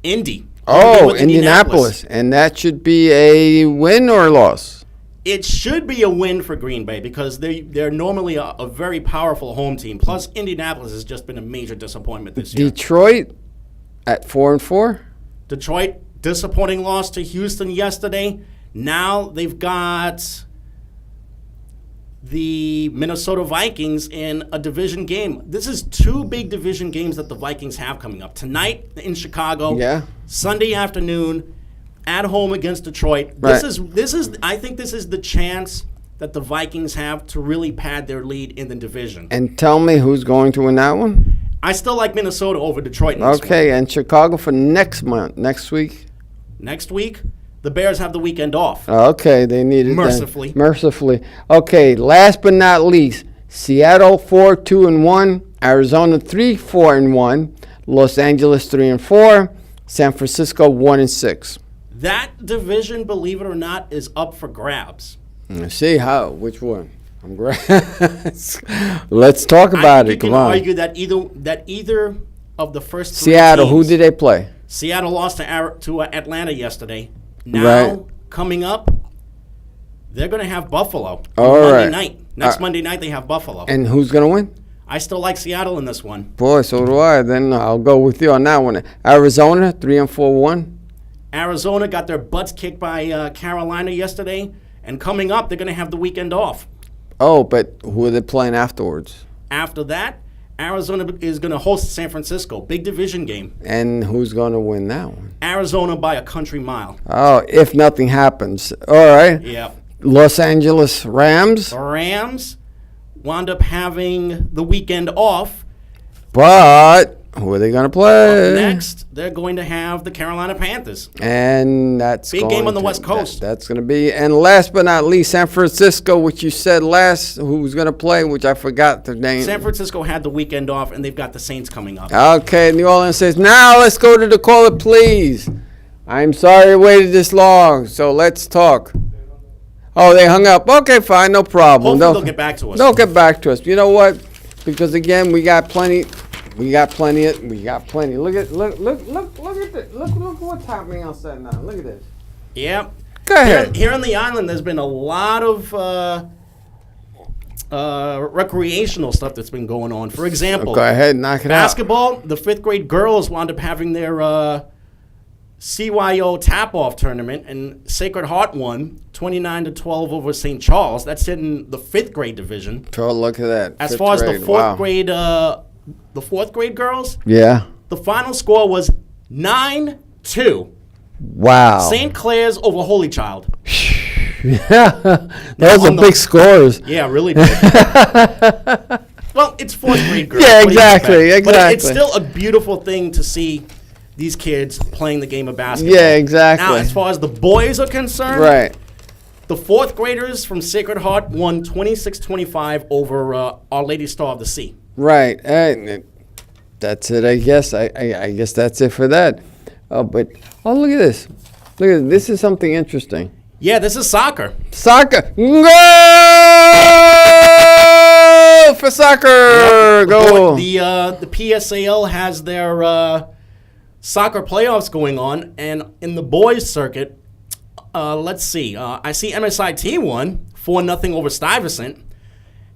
Speaker 1: Indy.
Speaker 2: Oh, Indianapolis. And that should be a win or a loss?
Speaker 1: It should be a win for Green Bay because they're normally a very powerful home team. Plus, Indianapolis has just been a major disappointment this year.
Speaker 2: Detroit at 4-4?
Speaker 1: Detroit, disappointing loss to Houston yesterday. Now they've got the Minnesota Vikings in a division game. This is two big division games that the Vikings have coming up. Tonight in Chicago.
Speaker 2: Yeah.
Speaker 1: Sunday afternoon at home against Detroit.
Speaker 2: Right.
Speaker 1: This is I think this is the chance that the Vikings have to really pad their lead in the division.
Speaker 2: And tell me who's going to win that one?
Speaker 1: I still like Minnesota over Detroit in this
Speaker 2: Okay,
Speaker 1: one.
Speaker 2: and Chicago for next week?
Speaker 1: Next week, the Bears have the weekend off.
Speaker 2: Okay, they need it
Speaker 1: Mercifully.
Speaker 2: then. Mercifully. Okay, last but not least, Seattle 4-2-1, Arizona 3-4-1, Los Angeles 3-4, San Francisco 1-6.
Speaker 1: That division, believe it or not, is up for grabs.
Speaker 2: Let's see which one. Let's talk about it. Come on.
Speaker 1: You can argue that either of the first three
Speaker 2: Seattle,
Speaker 1: teams,
Speaker 2: who did they play?
Speaker 1: Seattle lost to Atlanta yesterday. Now, coming up, they're going to have Buffalo on Monday night. Next Monday night, they have Buffalo.
Speaker 2: And who's going to win?
Speaker 1: I still like Seattle in this one.
Speaker 2: Boy, so do I. Then I'll go with you on that one. Arizona, 3-4-1.
Speaker 1: Arizona got their butts kicked by Carolina yesterday. And coming up, they're going to have the weekend off.
Speaker 2: Oh, but who are they playing afterwards?
Speaker 1: After that, Arizona is going to host San Francisco. Big division game.
Speaker 2: And who's going to win that one?
Speaker 1: Arizona by a country mile.
Speaker 2: Oh, if nothing happens. All right.
Speaker 1: Yeah.
Speaker 2: Los Angeles Rams.
Speaker 1: The Rams wound up having the weekend off.
Speaker 2: But who are they going to play?
Speaker 1: Up next, they're going to have the Carolina Panthers.
Speaker 2: And that's
Speaker 1: big game on the West Coast.
Speaker 2: That's going to be. And last but not least, San Francisco, which you said last, who's going to play, which I forgot the name.
Speaker 1: San Francisco had the weekend off, and they've got the Saints coming up.
Speaker 2: Okay, New Orleans says, now let's go to the caller, please. I'm sorry I waited this long, so let's talk. Oh, they hung up. Okay, fine, no problem.
Speaker 1: Hopefully they'll get back to us.
Speaker 2: They'll get back to us. You know what? Because again, we got plenty. We got plenty. Look at this. Look what top man said now. Look at this.
Speaker 1: Yeah.
Speaker 2: Go ahead.
Speaker 1: Here on the island, there's been a lot of recreational stuff that's been going on. For example,
Speaker 2: go ahead, knock it
Speaker 1: basketball. The fifth grade girls wound up having their CYO tap-off tournament, and Sacred Heart won 29-12 over St. Charles. That's in the fifth grade division.
Speaker 2: Oh, look at that.
Speaker 1: As far as the fourth grade, the fourth grade girls,
Speaker 2: yeah,
Speaker 1: the final score was 9-2.
Speaker 2: Wow.
Speaker 1: St. Clair's over Holy Child.
Speaker 2: Yeah, those are big scores.
Speaker 1: Yeah, really big. Well, it's fourth grade girls.
Speaker 2: Yeah, exactly.
Speaker 1: But it's still a beautiful thing to see these kids playing the game of basketball.
Speaker 2: Yeah, exactly.
Speaker 1: Now, as far as the boys are concerned,
Speaker 2: right,
Speaker 1: the fourth graders from Sacred Heart won 26-25 over Our Lady Star of the Sea.
Speaker 2: Right. That's it, I guess. I guess that's it for that. But look at this. Look at this. This is something interesting.
Speaker 1: Yeah, this is soccer.
Speaker 2: Soccer. Go for soccer.
Speaker 1: Yep.
Speaker 2: Go.
Speaker 1: The PSAL has their soccer playoffs going on, and in the boys circuit, let's see. I see MSIT won 4-0 over Stuyvesant,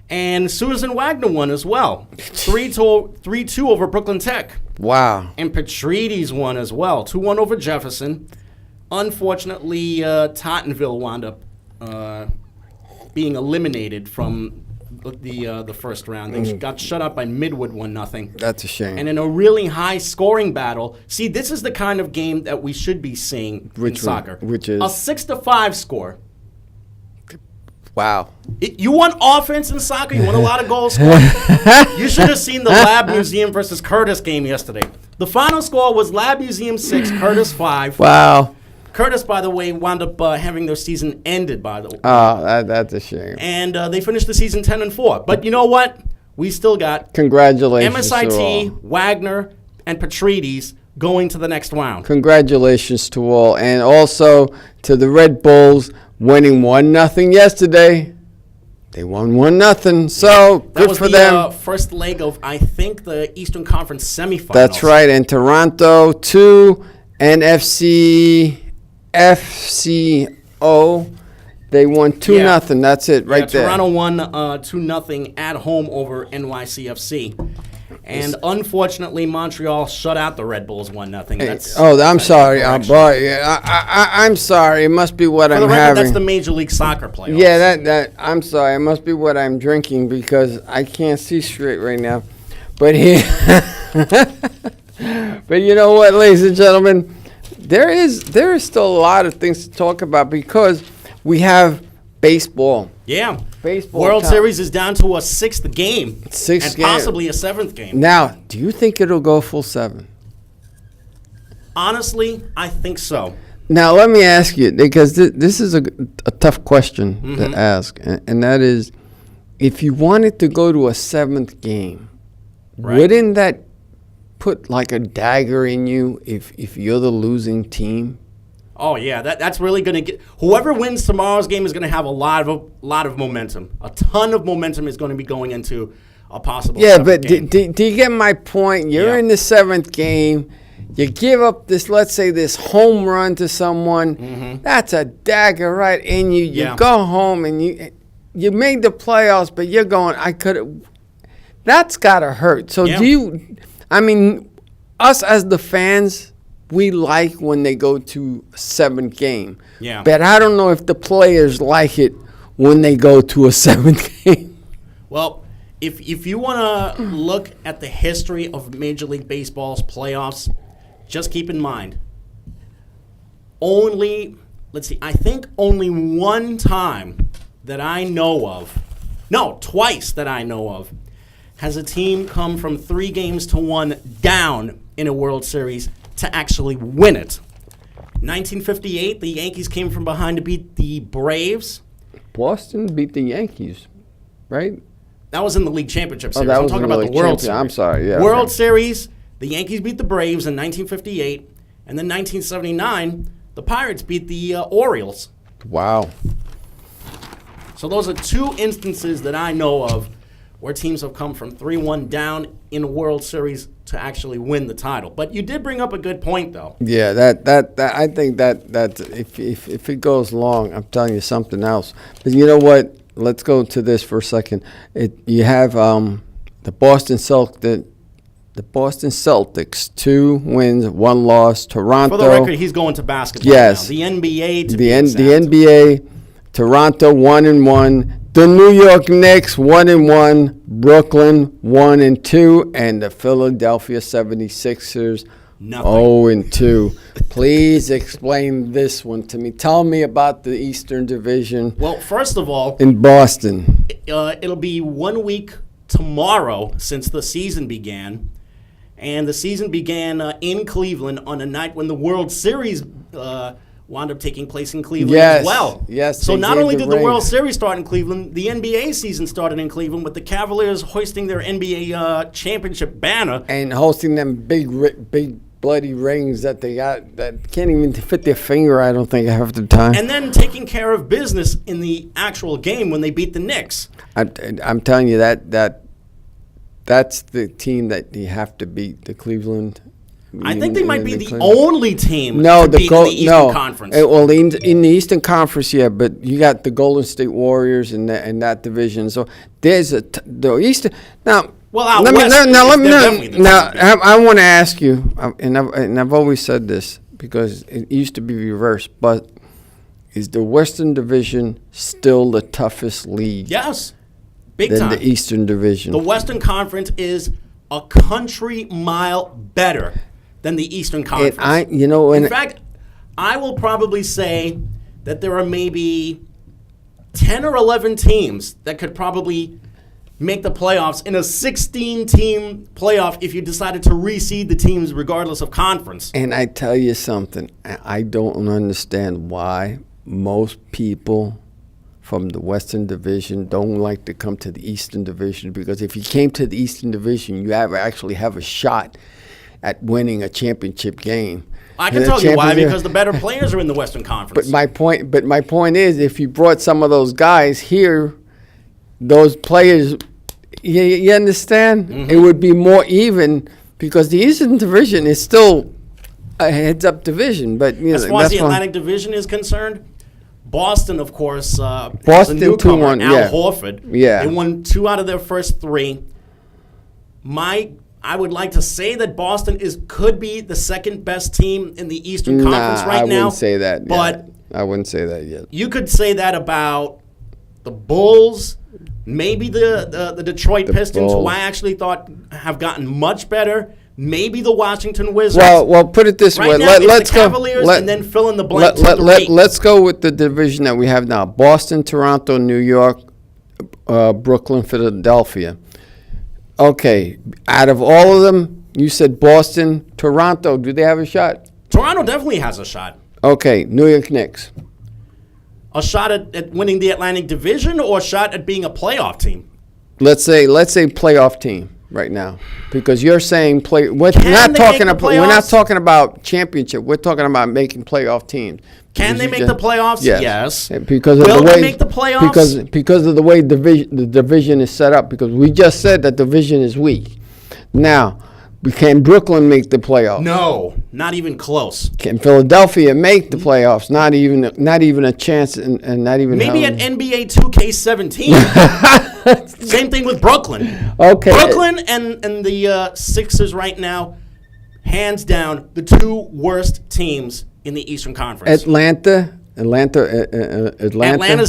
Speaker 1: and Susan Wagner won as well, 3-2 over Brooklyn Tech.
Speaker 2: Wow.
Speaker 1: And Petrides won as well, 2-1 over Jefferson. Unfortunately, Tottenville wound up being eliminated from the first round. They got shut out by Midwood 1-0.
Speaker 2: That's a shame.
Speaker 1: And in a really high scoring battle. See, this is the kind of game that we should be seeing in soccer.
Speaker 2: Which is?
Speaker 1: A 6-5 score.
Speaker 2: Wow.
Speaker 1: You want offense in soccer? You want a lot of goals scored? You should have seen the Lab Museum versus Curtis game yesterday. The final score was Lab Museum 6, Curtis 5.
Speaker 2: Wow.
Speaker 1: Curtis, by the way, wound up having their season ended, by the way.
Speaker 2: Oh, that's a shame.
Speaker 1: And they finished the season 10-4. But you know what? We still got
Speaker 2: congratulations
Speaker 1: MSIT, Wagner, and Petrides going to the next round.
Speaker 2: Congratulations to all. And also to the Red Bulls winning 1-0 yesterday. They won 1-0. So good for them.
Speaker 1: That was the first leg of, I think, the Eastern Conference semifinals.
Speaker 2: That's right. And Toronto 2 and FCO, they won 2-0. That's it right there.
Speaker 1: Toronto won 2-0 at home over NYCFC. And unfortunately, Montreal shut out the Red Bulls 1-0.
Speaker 2: I'm sorry. I'm sorry. It must be what I'm having.
Speaker 1: That's the Major League Soccer playoffs.
Speaker 2: Yeah, I'm sorry. It must be what I'm drinking because I can't see straight right now. But here, but you know what, ladies and gentlemen, there is still a lot of things to talk about because we have baseball.
Speaker 1: Yeah.
Speaker 2: Baseball.
Speaker 1: World Series is down to a sixth game.
Speaker 2: And
Speaker 1: possibly a seventh game.
Speaker 2: Now, do you think it'll go full 7?
Speaker 1: Honestly, I think so.
Speaker 2: Now, let me ask you, because this is a tough question to ask, and that is, if you wanted to go to a 7th game, wouldn't that put like a dagger in you if you're the losing team?
Speaker 1: Oh yeah, that's really going to get. Whoever wins tomorrow's game is going to have a lot of momentum. A ton of momentum is going to be going into a possible.
Speaker 2: Yeah, but
Speaker 1: game.
Speaker 2: Do you get my point? You're in the 7th game. You give up this, let's say, this home run to someone. That's a dagger right in you. You go home and you made the playoffs, but you're going, I could have. That's gotta hurt. So do you? I mean, us as the fans, we like when they go to a 7th game.
Speaker 1: Yeah.
Speaker 2: But I don't know if the players like it when they go to a 7th game.
Speaker 1: Well, if you want to look at the history of Major League Baseball's playoffs, just keep in mind, I think only one time that I know of, twice that I know of, has a team come from 3 games to 1 down in a World Series to actually win it. 1958, the Yankees came from behind to beat the Braves.
Speaker 2: Boston beat the Yankees, right?
Speaker 1: That was in the League Championship Series.
Speaker 2: I'm
Speaker 1: talking about the World Series.
Speaker 2: I'm sorry, yeah.
Speaker 1: World Series, the Yankees beat the Braves in 1958, and then 1979, the Pirates beat the Orioles.
Speaker 2: Wow.
Speaker 1: So those are 2 instances that I know of where teams have come from 3-1 down in a World Series to actually win the title. But you did bring up a good point, though.
Speaker 2: Yeah, that I think that if it goes long, I'm telling you something else. But you know what? Let's go to this for a second. You have the Boston Celtics, 2 wins, 1 loss. Toronto.
Speaker 1: For the record, he's going to basketball now. The NBA. The
Speaker 2: NBA. Toronto 1-1. The New York Knicks 1-1, Brooklyn 1-2, and the Philadelphia 76ers 0-2. Please explain this one to me. Tell me about the Eastern Division.
Speaker 1: Well, first of all,
Speaker 2: in Boston,
Speaker 1: it'll be 1 week tomorrow since the season began, and the season began in Cleveland on a night when the World Series wound up taking place in Cleveland as well.
Speaker 2: Yes.
Speaker 1: So not only did the World Series start in Cleveland, the NBA season started in Cleveland with the Cavaliers hoisting their NBA championship banner.
Speaker 2: And hosting them big bloody rings that they got that can't even fit their finger, I don't think, half the time.
Speaker 1: And then taking care of business in the actual game when they beat the Knicks.
Speaker 2: I'm telling you that's the team that you have to beat, the Cleveland
Speaker 1: I think they might be the only team
Speaker 2: to
Speaker 1: beat in the Eastern Conference.
Speaker 2: Well, in the Eastern Conference, yeah, but you got the Golden State Warriors in that division. So there's the Eastern now.
Speaker 1: Well,
Speaker 2: I want to ask you, and I've always said this because it used to be reversed, but is the Western Division still the toughest league?
Speaker 1: Yes, big
Speaker 2: than
Speaker 1: time.
Speaker 2: The Eastern Division.
Speaker 1: The Western Conference is a country mile better than the Eastern Conference. In fact, I will probably say that there are maybe 10 or 11 teams that could probably make the playoffs in a 16-team playoff if you decided to reseed the teams regardless of conference.
Speaker 2: And I tell you something, I don't understand why most people from the Western Division don't like to come to the Eastern Division, because if you came to the Eastern Division, you actually have a shot at winning a championship game.
Speaker 1: I can tell you why, because the better players are in the Western Conference.
Speaker 2: But my point is, if you brought some of those guys here, those players, you understand? Mm-hmm. It would be more even, because the Eastern Division is still a heads-up division. But
Speaker 1: as far as the Atlantic Division is concerned, Boston, of course,
Speaker 2: Boston
Speaker 1: the newcomer,
Speaker 2: 2-1,
Speaker 1: Al Horford.
Speaker 2: Yeah.
Speaker 1: They won 2 out of their first 3. I would like to say that Boston could be the second best team in the Eastern Conference right now.
Speaker 2: I wouldn't say that.
Speaker 1: But
Speaker 2: I wouldn't say that yet.
Speaker 1: You could say that about the Bulls, maybe the Detroit Pistons, who I actually thought have gotten much better. Maybe the Washington Wizards.
Speaker 2: Well, put it this way.
Speaker 1: Let's go. Cavaliers, and then fill in the blank.
Speaker 2: Let's go with the division that we have now: Boston, Toronto, New York, Brooklyn, Philadelphia. Okay, out of all of them, you said Boston, Toronto. Do they have a shot?
Speaker 1: Toronto definitely has a shot.
Speaker 2: Okay, New York Knicks.
Speaker 1: A shot at winning the Atlantic Division, or a shot at being a playoff team?
Speaker 2: Let's say playoff team right now, because you're saying play. We're not talking about championship. We're talking about making playoff teams.
Speaker 1: Can they make the playoffs? Yes.
Speaker 2: Because of
Speaker 1: Will
Speaker 2: the way
Speaker 1: they make the playoffs?
Speaker 2: Because of the way the division is set up. Because we just said that division is weak. Now, can Brooklyn make the playoffs?
Speaker 1: No, not even close.
Speaker 2: Can Philadelphia make the playoffs? Not even a chance, and not even
Speaker 1: maybe at NBA 2K17. Same thing with Brooklyn.
Speaker 2: Okay.
Speaker 1: Brooklyn and the Sixers right now, hands down, the 2 worst teams in the Eastern Conference.
Speaker 2: Atlanta's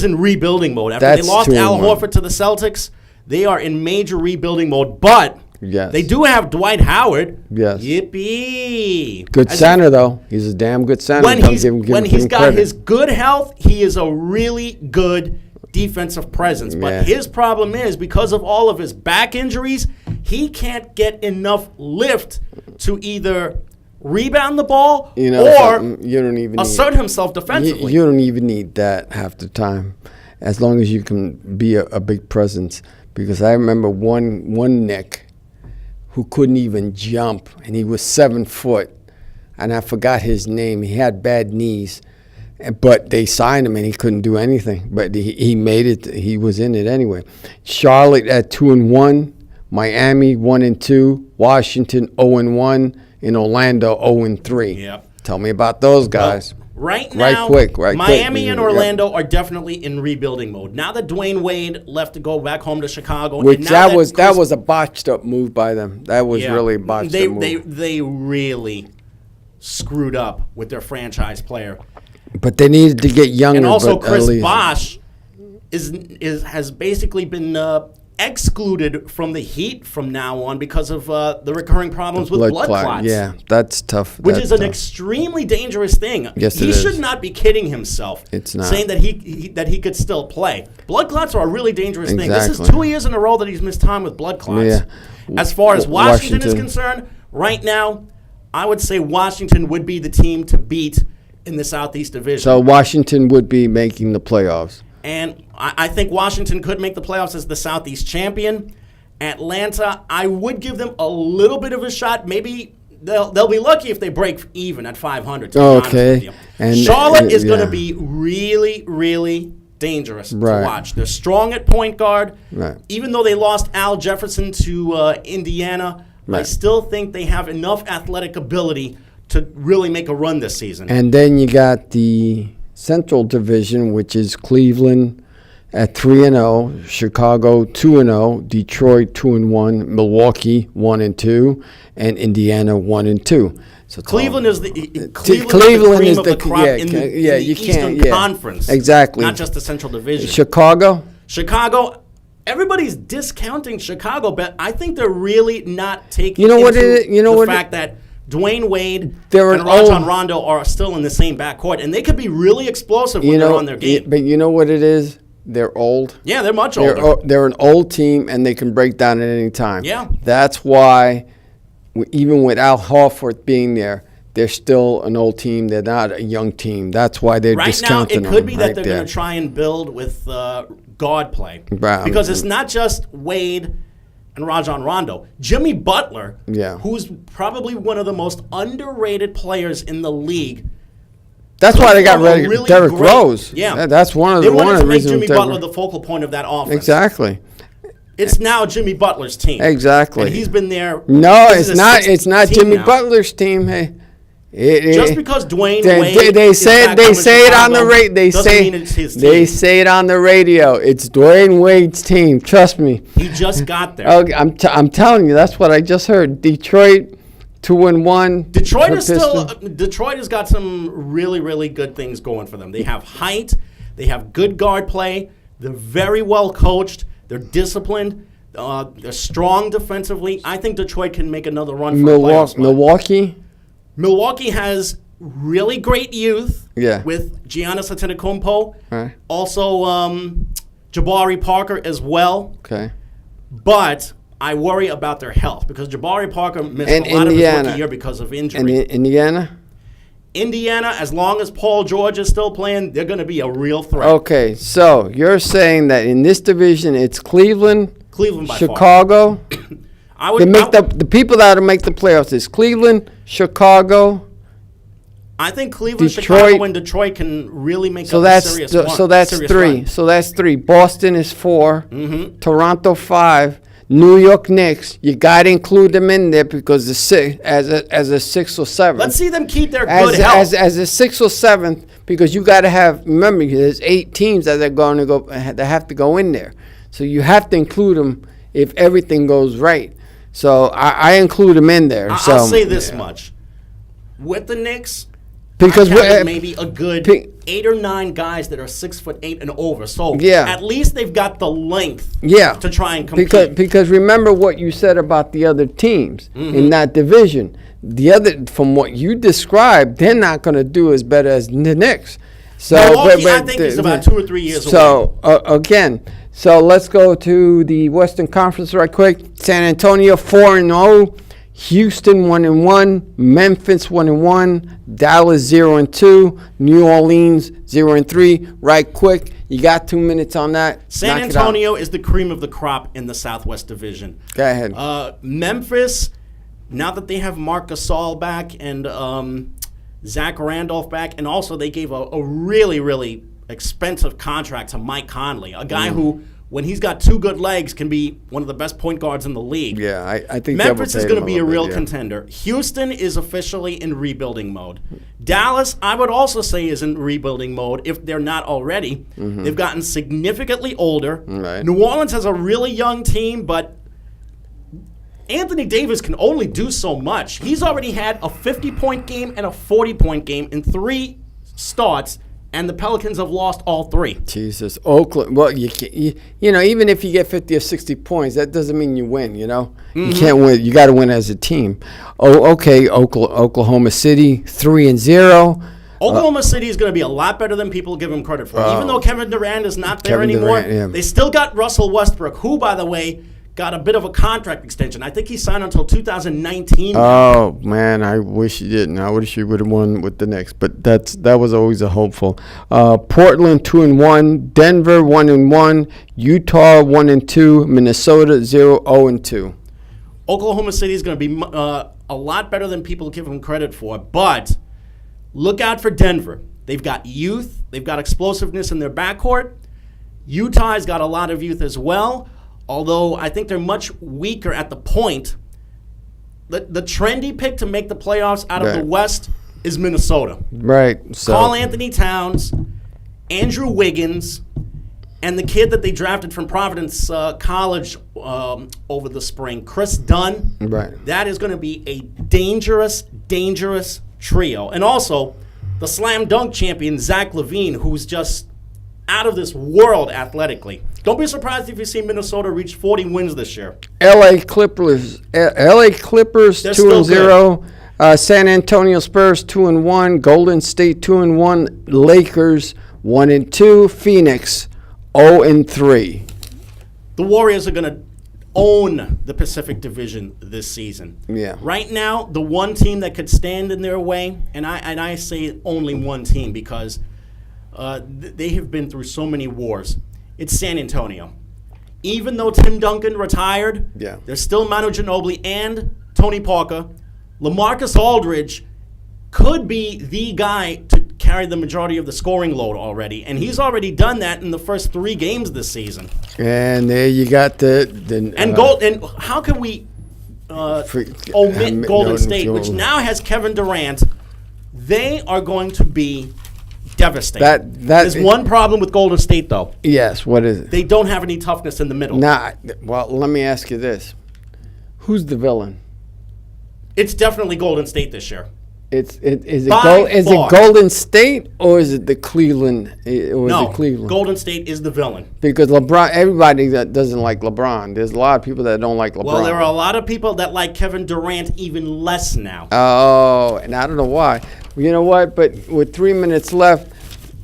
Speaker 1: in rebuilding mode. After they lost Al Horford to the Celtics, they are in major rebuilding mode. But they do have Dwight Howard.
Speaker 2: Yes.
Speaker 1: Yippee.
Speaker 2: Good center, though. He's a damn good center.
Speaker 1: When he's got his good health, he is a really good defensive presence. But his problem is, because of all of his back injuries, he can't get enough lift to either rebound the ball or
Speaker 2: you don't even
Speaker 1: assert himself defensively.
Speaker 2: You don't even need that half the time, as long as you can be a big presence. Because I remember one Nick who couldn't even jump, and he was 7 foot, and I forgot his name. He had bad knees, but they signed him, and he couldn't do anything. But he made it. He was in it anyway. Charlotte at 2-1, Miami 1-2, Washington 0-1. In Orlando, 0-3.
Speaker 1: Yep.
Speaker 2: Tell me about those guys.
Speaker 1: Right now, Miami and Orlando are definitely in rebuilding mode. Now that Dwayne Wade left to go back home to Chicago,
Speaker 2: that was a botched up move by them. That was really a botched up move.
Speaker 1: They really screwed up with their franchise player.
Speaker 2: But they needed to get younger.
Speaker 1: And also, Chris Bosh has basically been excluded from the Heat from now on because of the recurring problems with blood clots.
Speaker 2: Yeah, that's tough.
Speaker 1: Which is an extremely dangerous thing.
Speaker 2: Yes,
Speaker 1: he should not be kidding himself.
Speaker 2: It's not.
Speaker 1: Saying that he could still play. Blood clots are a really dangerous thing. This is 2 years in a row that he's missed time with blood clots.
Speaker 2: Yeah.
Speaker 1: As far as Washington is concerned, right now, I would say Washington would be the team to beat in the Southeast Division.
Speaker 2: So Washington would be making the playoffs.
Speaker 1: And I think Washington could make the playoffs as the Southeast champion. Atlanta, I would give them a little bit of a shot. Maybe they'll be lucky if they break even at 500. To be honest with you. And Charlotte is going to be really, really dangerous to watch. They're strong at point guard.
Speaker 2: Right.
Speaker 1: Even though they lost Al Jefferson to Indiana, I still think they have enough athletic ability to really make a run this season.
Speaker 2: And then you got the Central Division, which is Cleveland at 3-0, Chicago 2-0, Detroit 2-1, Milwaukee 1-2, and Indiana 1-2. So
Speaker 1: Cleveland is the
Speaker 2: Cleveland
Speaker 1: cream
Speaker 2: is
Speaker 1: of
Speaker 2: the
Speaker 1: crop in the Eastern Conference.
Speaker 2: Exactly.
Speaker 1: Not just the Central Division.
Speaker 2: Chicago,
Speaker 1: everybody's discounting Chicago, but I think they're really not taking fact that Dwayne Wade and Rajon Rondo are still in the same backcourt, and they could be really explosive when they're on their game.
Speaker 2: But you know what it is? They're old.
Speaker 1: Yeah, they're much older.
Speaker 2: They're an old team, and they can break down at any time.
Speaker 1: Yeah.
Speaker 2: That's why, even with Al Horford being there, they're still an old team. They're not a young team. That's why they're discounting them.
Speaker 1: Right now, it could be that they're going to try and build with guard play. Because it's not just Wade and Rajon Rondo. Jimmy Butler, who's probably one of the most underrated players in the league.
Speaker 2: That's why they got Derrick Rose.
Speaker 1: Yeah.
Speaker 2: That's one of the reasons.
Speaker 1: They wanted to make Jimmy Butler the focal point of that offense.
Speaker 2: Exactly.
Speaker 1: It's now Jimmy Butler's team.
Speaker 2: Exactly.
Speaker 1: And he's been there.
Speaker 2: No, it's not. It's not Jimmy Butler's team. Hey,
Speaker 1: just because Dwayne Wade
Speaker 2: they say it on the radio. They say it on the radio. It's Dwayne Wade's team. Trust me.
Speaker 1: He just got there.
Speaker 2: I'm telling you. That's what I just heard. Detroit 2-1.
Speaker 1: Detroit has got some really, really good things going for them. They have height. They have good guard play. They're very well coached. They're disciplined. They're strong defensively. I think Detroit can make another run for a playoff spot. Milwaukee has really great youth with Giannis Antetokounmpo.
Speaker 2: Right.
Speaker 1: Also, Jabari Parker as well.
Speaker 2: Okay.
Speaker 1: But I worry about their health because Jabari Parker missed a lot of his rookie year because of injury.
Speaker 2: And
Speaker 1: Indiana, as long as Paul George is still playing, they're going to be a real threat.
Speaker 2: Okay, so you're saying that in this division, it's Cleveland
Speaker 1: by
Speaker 2: Chicago.
Speaker 1: far.
Speaker 2: The people that will make the playoffs is Cleveland, Chicago.
Speaker 1: I think Cleveland,
Speaker 2: Detroit,
Speaker 1: Chicago, and Detroit can really make a serious run.
Speaker 2: So that's three.
Speaker 1: Run.
Speaker 2: So that's three. Boston is 4.
Speaker 1: Mm-hmm.
Speaker 2: Toronto 5. New York Knicks, you got to include them in there because as a 6th or 7th.
Speaker 1: Let's see them keep their good health.
Speaker 2: As a 6th or 7th, because you got to remember, there's 8 teams that have to go in there. So you have to include them if everything goes right. So I include them in there.
Speaker 1: I'll say this much. With the Knicks,
Speaker 2: because
Speaker 1: maybe a good 8 or 9 guys that are 6'8" and over. So at least they've got the length to try and compete.
Speaker 2: Because remember what you said about the other teams in that division. From what you described, they're not going to do as better as the Knicks. So
Speaker 1: Milwaukee, I think is about 2 or 3 years away.
Speaker 2: So again, let's go to the Western Conference right quick. San Antonio 4-0. Houston 1-1, Memphis 1-1, Dallas 0-2, New Orleans 0-3. Right quick, you got 2 minutes on that.
Speaker 1: San Antonio is the cream of the crop in the Southwest Division.
Speaker 2: Go ahead.
Speaker 1: Memphis, now that they have Marc Gasol back and Zach Randolph back, and also they gave a really, really expensive contract to Mike Conley, a guy who, when he's got 2 good legs, can be one of the best point guards in the league.
Speaker 2: Yeah, I think
Speaker 1: Memphis is going to be a real contender. Houston is officially in rebuilding mode. Dallas, I would also say, is in rebuilding mode if they're not already. They've gotten significantly older.
Speaker 2: Right.
Speaker 1: New Orleans has a really young team, but Anthony Davis can only do so much. He's already had a 50-point game and a 40-point game in 3 starts, and the Pelicans have lost all 3.
Speaker 2: Jesus. Oakland. Well, you know, even if you get 50 or 60 points, that doesn't mean you win, you know? You can't win. You got to win as a team. Oh, okay, Oklahoma City, 3-0.
Speaker 1: Oklahoma City is going to be a lot better than people give them credit for. Even though Kevin Durant is not there anymore, they still got Russell Westbrook, who, by the way, got a bit of a contract extension. I think he signed until 2019.
Speaker 2: Oh, man, I wish he didn't. I wish he would have won with the Knicks, but that was always a hopeful. Portland 2-1, Denver 1-1, Utah 1-2, Minnesota 0-2.
Speaker 1: Oklahoma City is going to be a lot better than people give them credit for, but look out for Denver. They've got youth. They've got explosiveness in their backcourt. Utah's got a lot of youth as well. Although I think they're much weaker at the point, the trendy pick to make the playoffs out of the West is Minnesota.
Speaker 2: Right. So.
Speaker 1: Karl Anthony Towns, Andrew Wiggins, and the kid that they drafted from Providence College over the spring, Chris Dunn.
Speaker 2: Right.
Speaker 1: That is going to be a dangerous, dangerous trio. And also, the slam dunk champion, Zach LaVine, who's just out of this world athletically. Don't be surprised if you see Minnesota reach 40 wins this year.
Speaker 2: LA Clippers 2-0. San Antonio Spurs 2-1. Golden State 2-1. Lakers 1-2. Phoenix 0-3.
Speaker 1: The Warriors are going to own the Pacific Division this season.
Speaker 2: Yeah.
Speaker 1: Right now, the one team that could stand in their way, and I say only one team because they have been through so many wars. It's San Antonio. Even though Tim Duncan retired, there's still Manu Ginobili and Tony Parker. LaMarcus Aldridge could be the guy to carry the majority of the scoring load already, and he's already done that in the first 3 games this season.
Speaker 2: And there you got the
Speaker 1: and how can we omit Golden State, which now has Kevin Durant? They are going to be devastating. There's one problem with Golden State, though.
Speaker 2: Yes, what is it?
Speaker 1: They don't have any toughness in the middle.
Speaker 2: Well, let me ask you this: who's the villain?
Speaker 1: It's definitely Golden State this year.
Speaker 2: Is it Golden State or is it the Cleveland?
Speaker 1: Golden State is the villain.
Speaker 2: Because LeBron, everybody that doesn't like LeBron, there's a lot of people that don't like LeBron.
Speaker 1: Well, there are a lot of people that like Kevin Durant even less now.
Speaker 2: Oh, and I don't know why. You know what? But with 3 minutes left,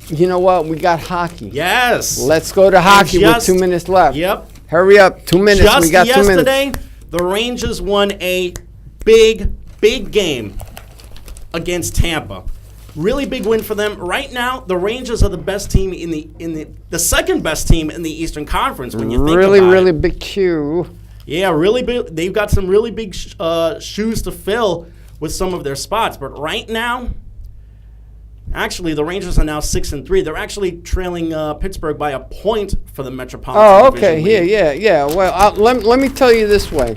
Speaker 2: you know what? We got hockey.
Speaker 1: Yes.
Speaker 2: Let's go to hockey with 2 minutes left.
Speaker 1: Yep.
Speaker 2: Hurry up. 2 minutes. We got 2 minutes.
Speaker 1: Yesterday, the Rangers won a big game against Tampa. Really big win for them. Right now, the Rangers are the best team in the second best team in the Eastern Conference when you think about it.
Speaker 2: Really big queue.
Speaker 1: Yeah, really big. They've got some really big shoes to fill with some of their spots. But right now, actually, the Rangers are now 6-3. They're actually trailing Pittsburgh by a point for the Metropolitan Division lead.
Speaker 2: Yeah. Well, let me tell you this way.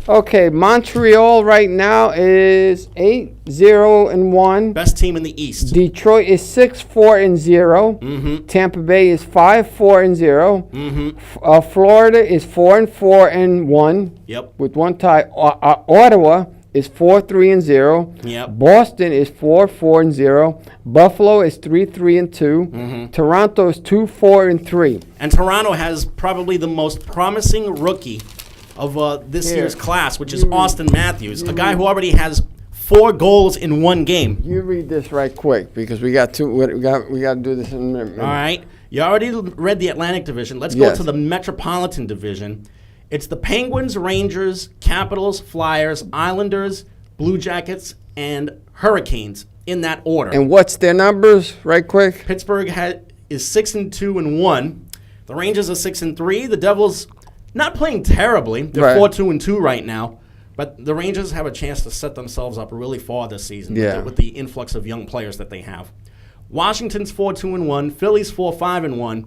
Speaker 2: Okay, Montreal right now is 8-0-1.
Speaker 1: Best team in the East.
Speaker 2: Detroit is 6-4-0.
Speaker 1: Mm-hmm.
Speaker 2: Tampa Bay is 5-4-0.
Speaker 1: Mm-hmm.
Speaker 2: Florida is 4-4-1.
Speaker 1: Yep.
Speaker 2: With one tie. Ottawa is 4-3-0.
Speaker 1: Yep.
Speaker 2: Boston is 4-4-0. Buffalo is 3-3-2.
Speaker 1: Mm-hmm.
Speaker 2: Toronto is 2-4-3.
Speaker 1: And Toronto has probably the most promising rookie of this year's class, which is Austin Matthews, a guy who already has 4 goals in 1 game.
Speaker 2: You read this right quick because we got to do this in a minute.
Speaker 1: All right. You already read the Atlantic Division. Let's go to the Metropolitan Division. It's the Penguins, Rangers, Capitals, Flyers, Islanders, Blue Jackets, and Hurricanes in that order.
Speaker 2: And what's their numbers right quick?
Speaker 1: Pittsburgh is 6-2-1. The Rangers are 6-3. The Devils not playing terribly. They're 4-2-2 right now. But the Rangers have a chance to set themselves up really far this season with the influx of young players that they have. Washington's 4-2-1. Philly's 4-5-1.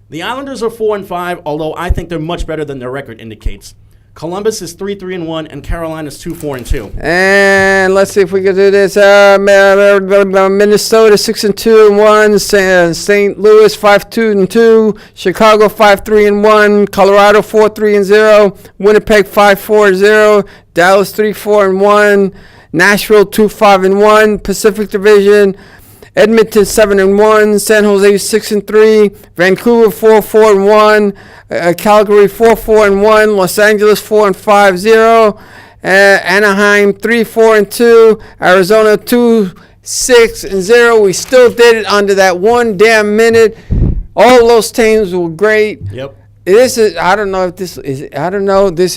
Speaker 1: The Islanders are 4-5, although I think they're much better than their record indicates. Columbus is 3-3-1, and Carolina's 2-4-2.
Speaker 2: And let's see if we can do this. Minnesota 6-2-1, St. Louis 5-2-2, Chicago 5-3-1, Colorado 4-3-0, Winnipeg 5-4-0, Dallas 3-4-1, Nashville 2-5-1, Pacific Division. Edmonton 7-1, San Jose 6-3, Vancouver 4-4-1, Calgary 4-4-1, Los Angeles 4-5-0, Anaheim 3-4-2, Arizona 2-6-0. We still did it under that 1 damn minute. All those teams were great.
Speaker 1: Yep.
Speaker 2: This is This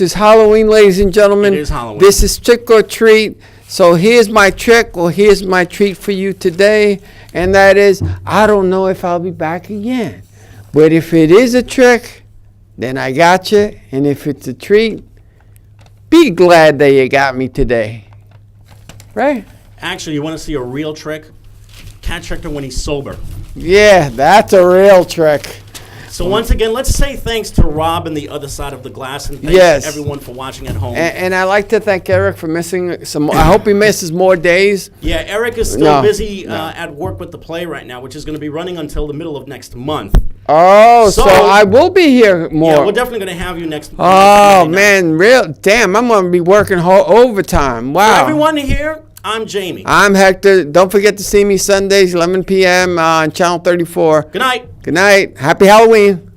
Speaker 2: is Halloween, ladies and gentlemen.
Speaker 1: It is Halloween.
Speaker 2: This is trick or treat. So here's my trick, or here's my treat for you today, and that is, I don't know if I'll be back again. But if it is a trick, then I got you, and if it's a treat, be glad that you got me today. Right?
Speaker 1: Actually, you want to see a real trick? Catch Hector when he's sober.
Speaker 2: Yeah, that's a real trick.
Speaker 1: So once again, let's say thanks to Rob on the other side of the glass, and thanks to everyone for watching at home.
Speaker 2: And I'd like to thank Eric for missing some. I hope he misses more days.
Speaker 1: Yeah, Eric is still busy at work with the play right now, which is going to be running until the middle of next month.
Speaker 2: Oh, so I will be here more.
Speaker 1: Yeah, we're definitely going to have you next.
Speaker 2: Oh man, damn! I'm going to be working overtime. Wow.
Speaker 1: For everyone here, I'm Jamie.
Speaker 2: I'm Hector. Don't forget to see me Sundays, 11 p.m. on Channel 34.
Speaker 1: Good night.
Speaker 2: Good night. Happy Halloween.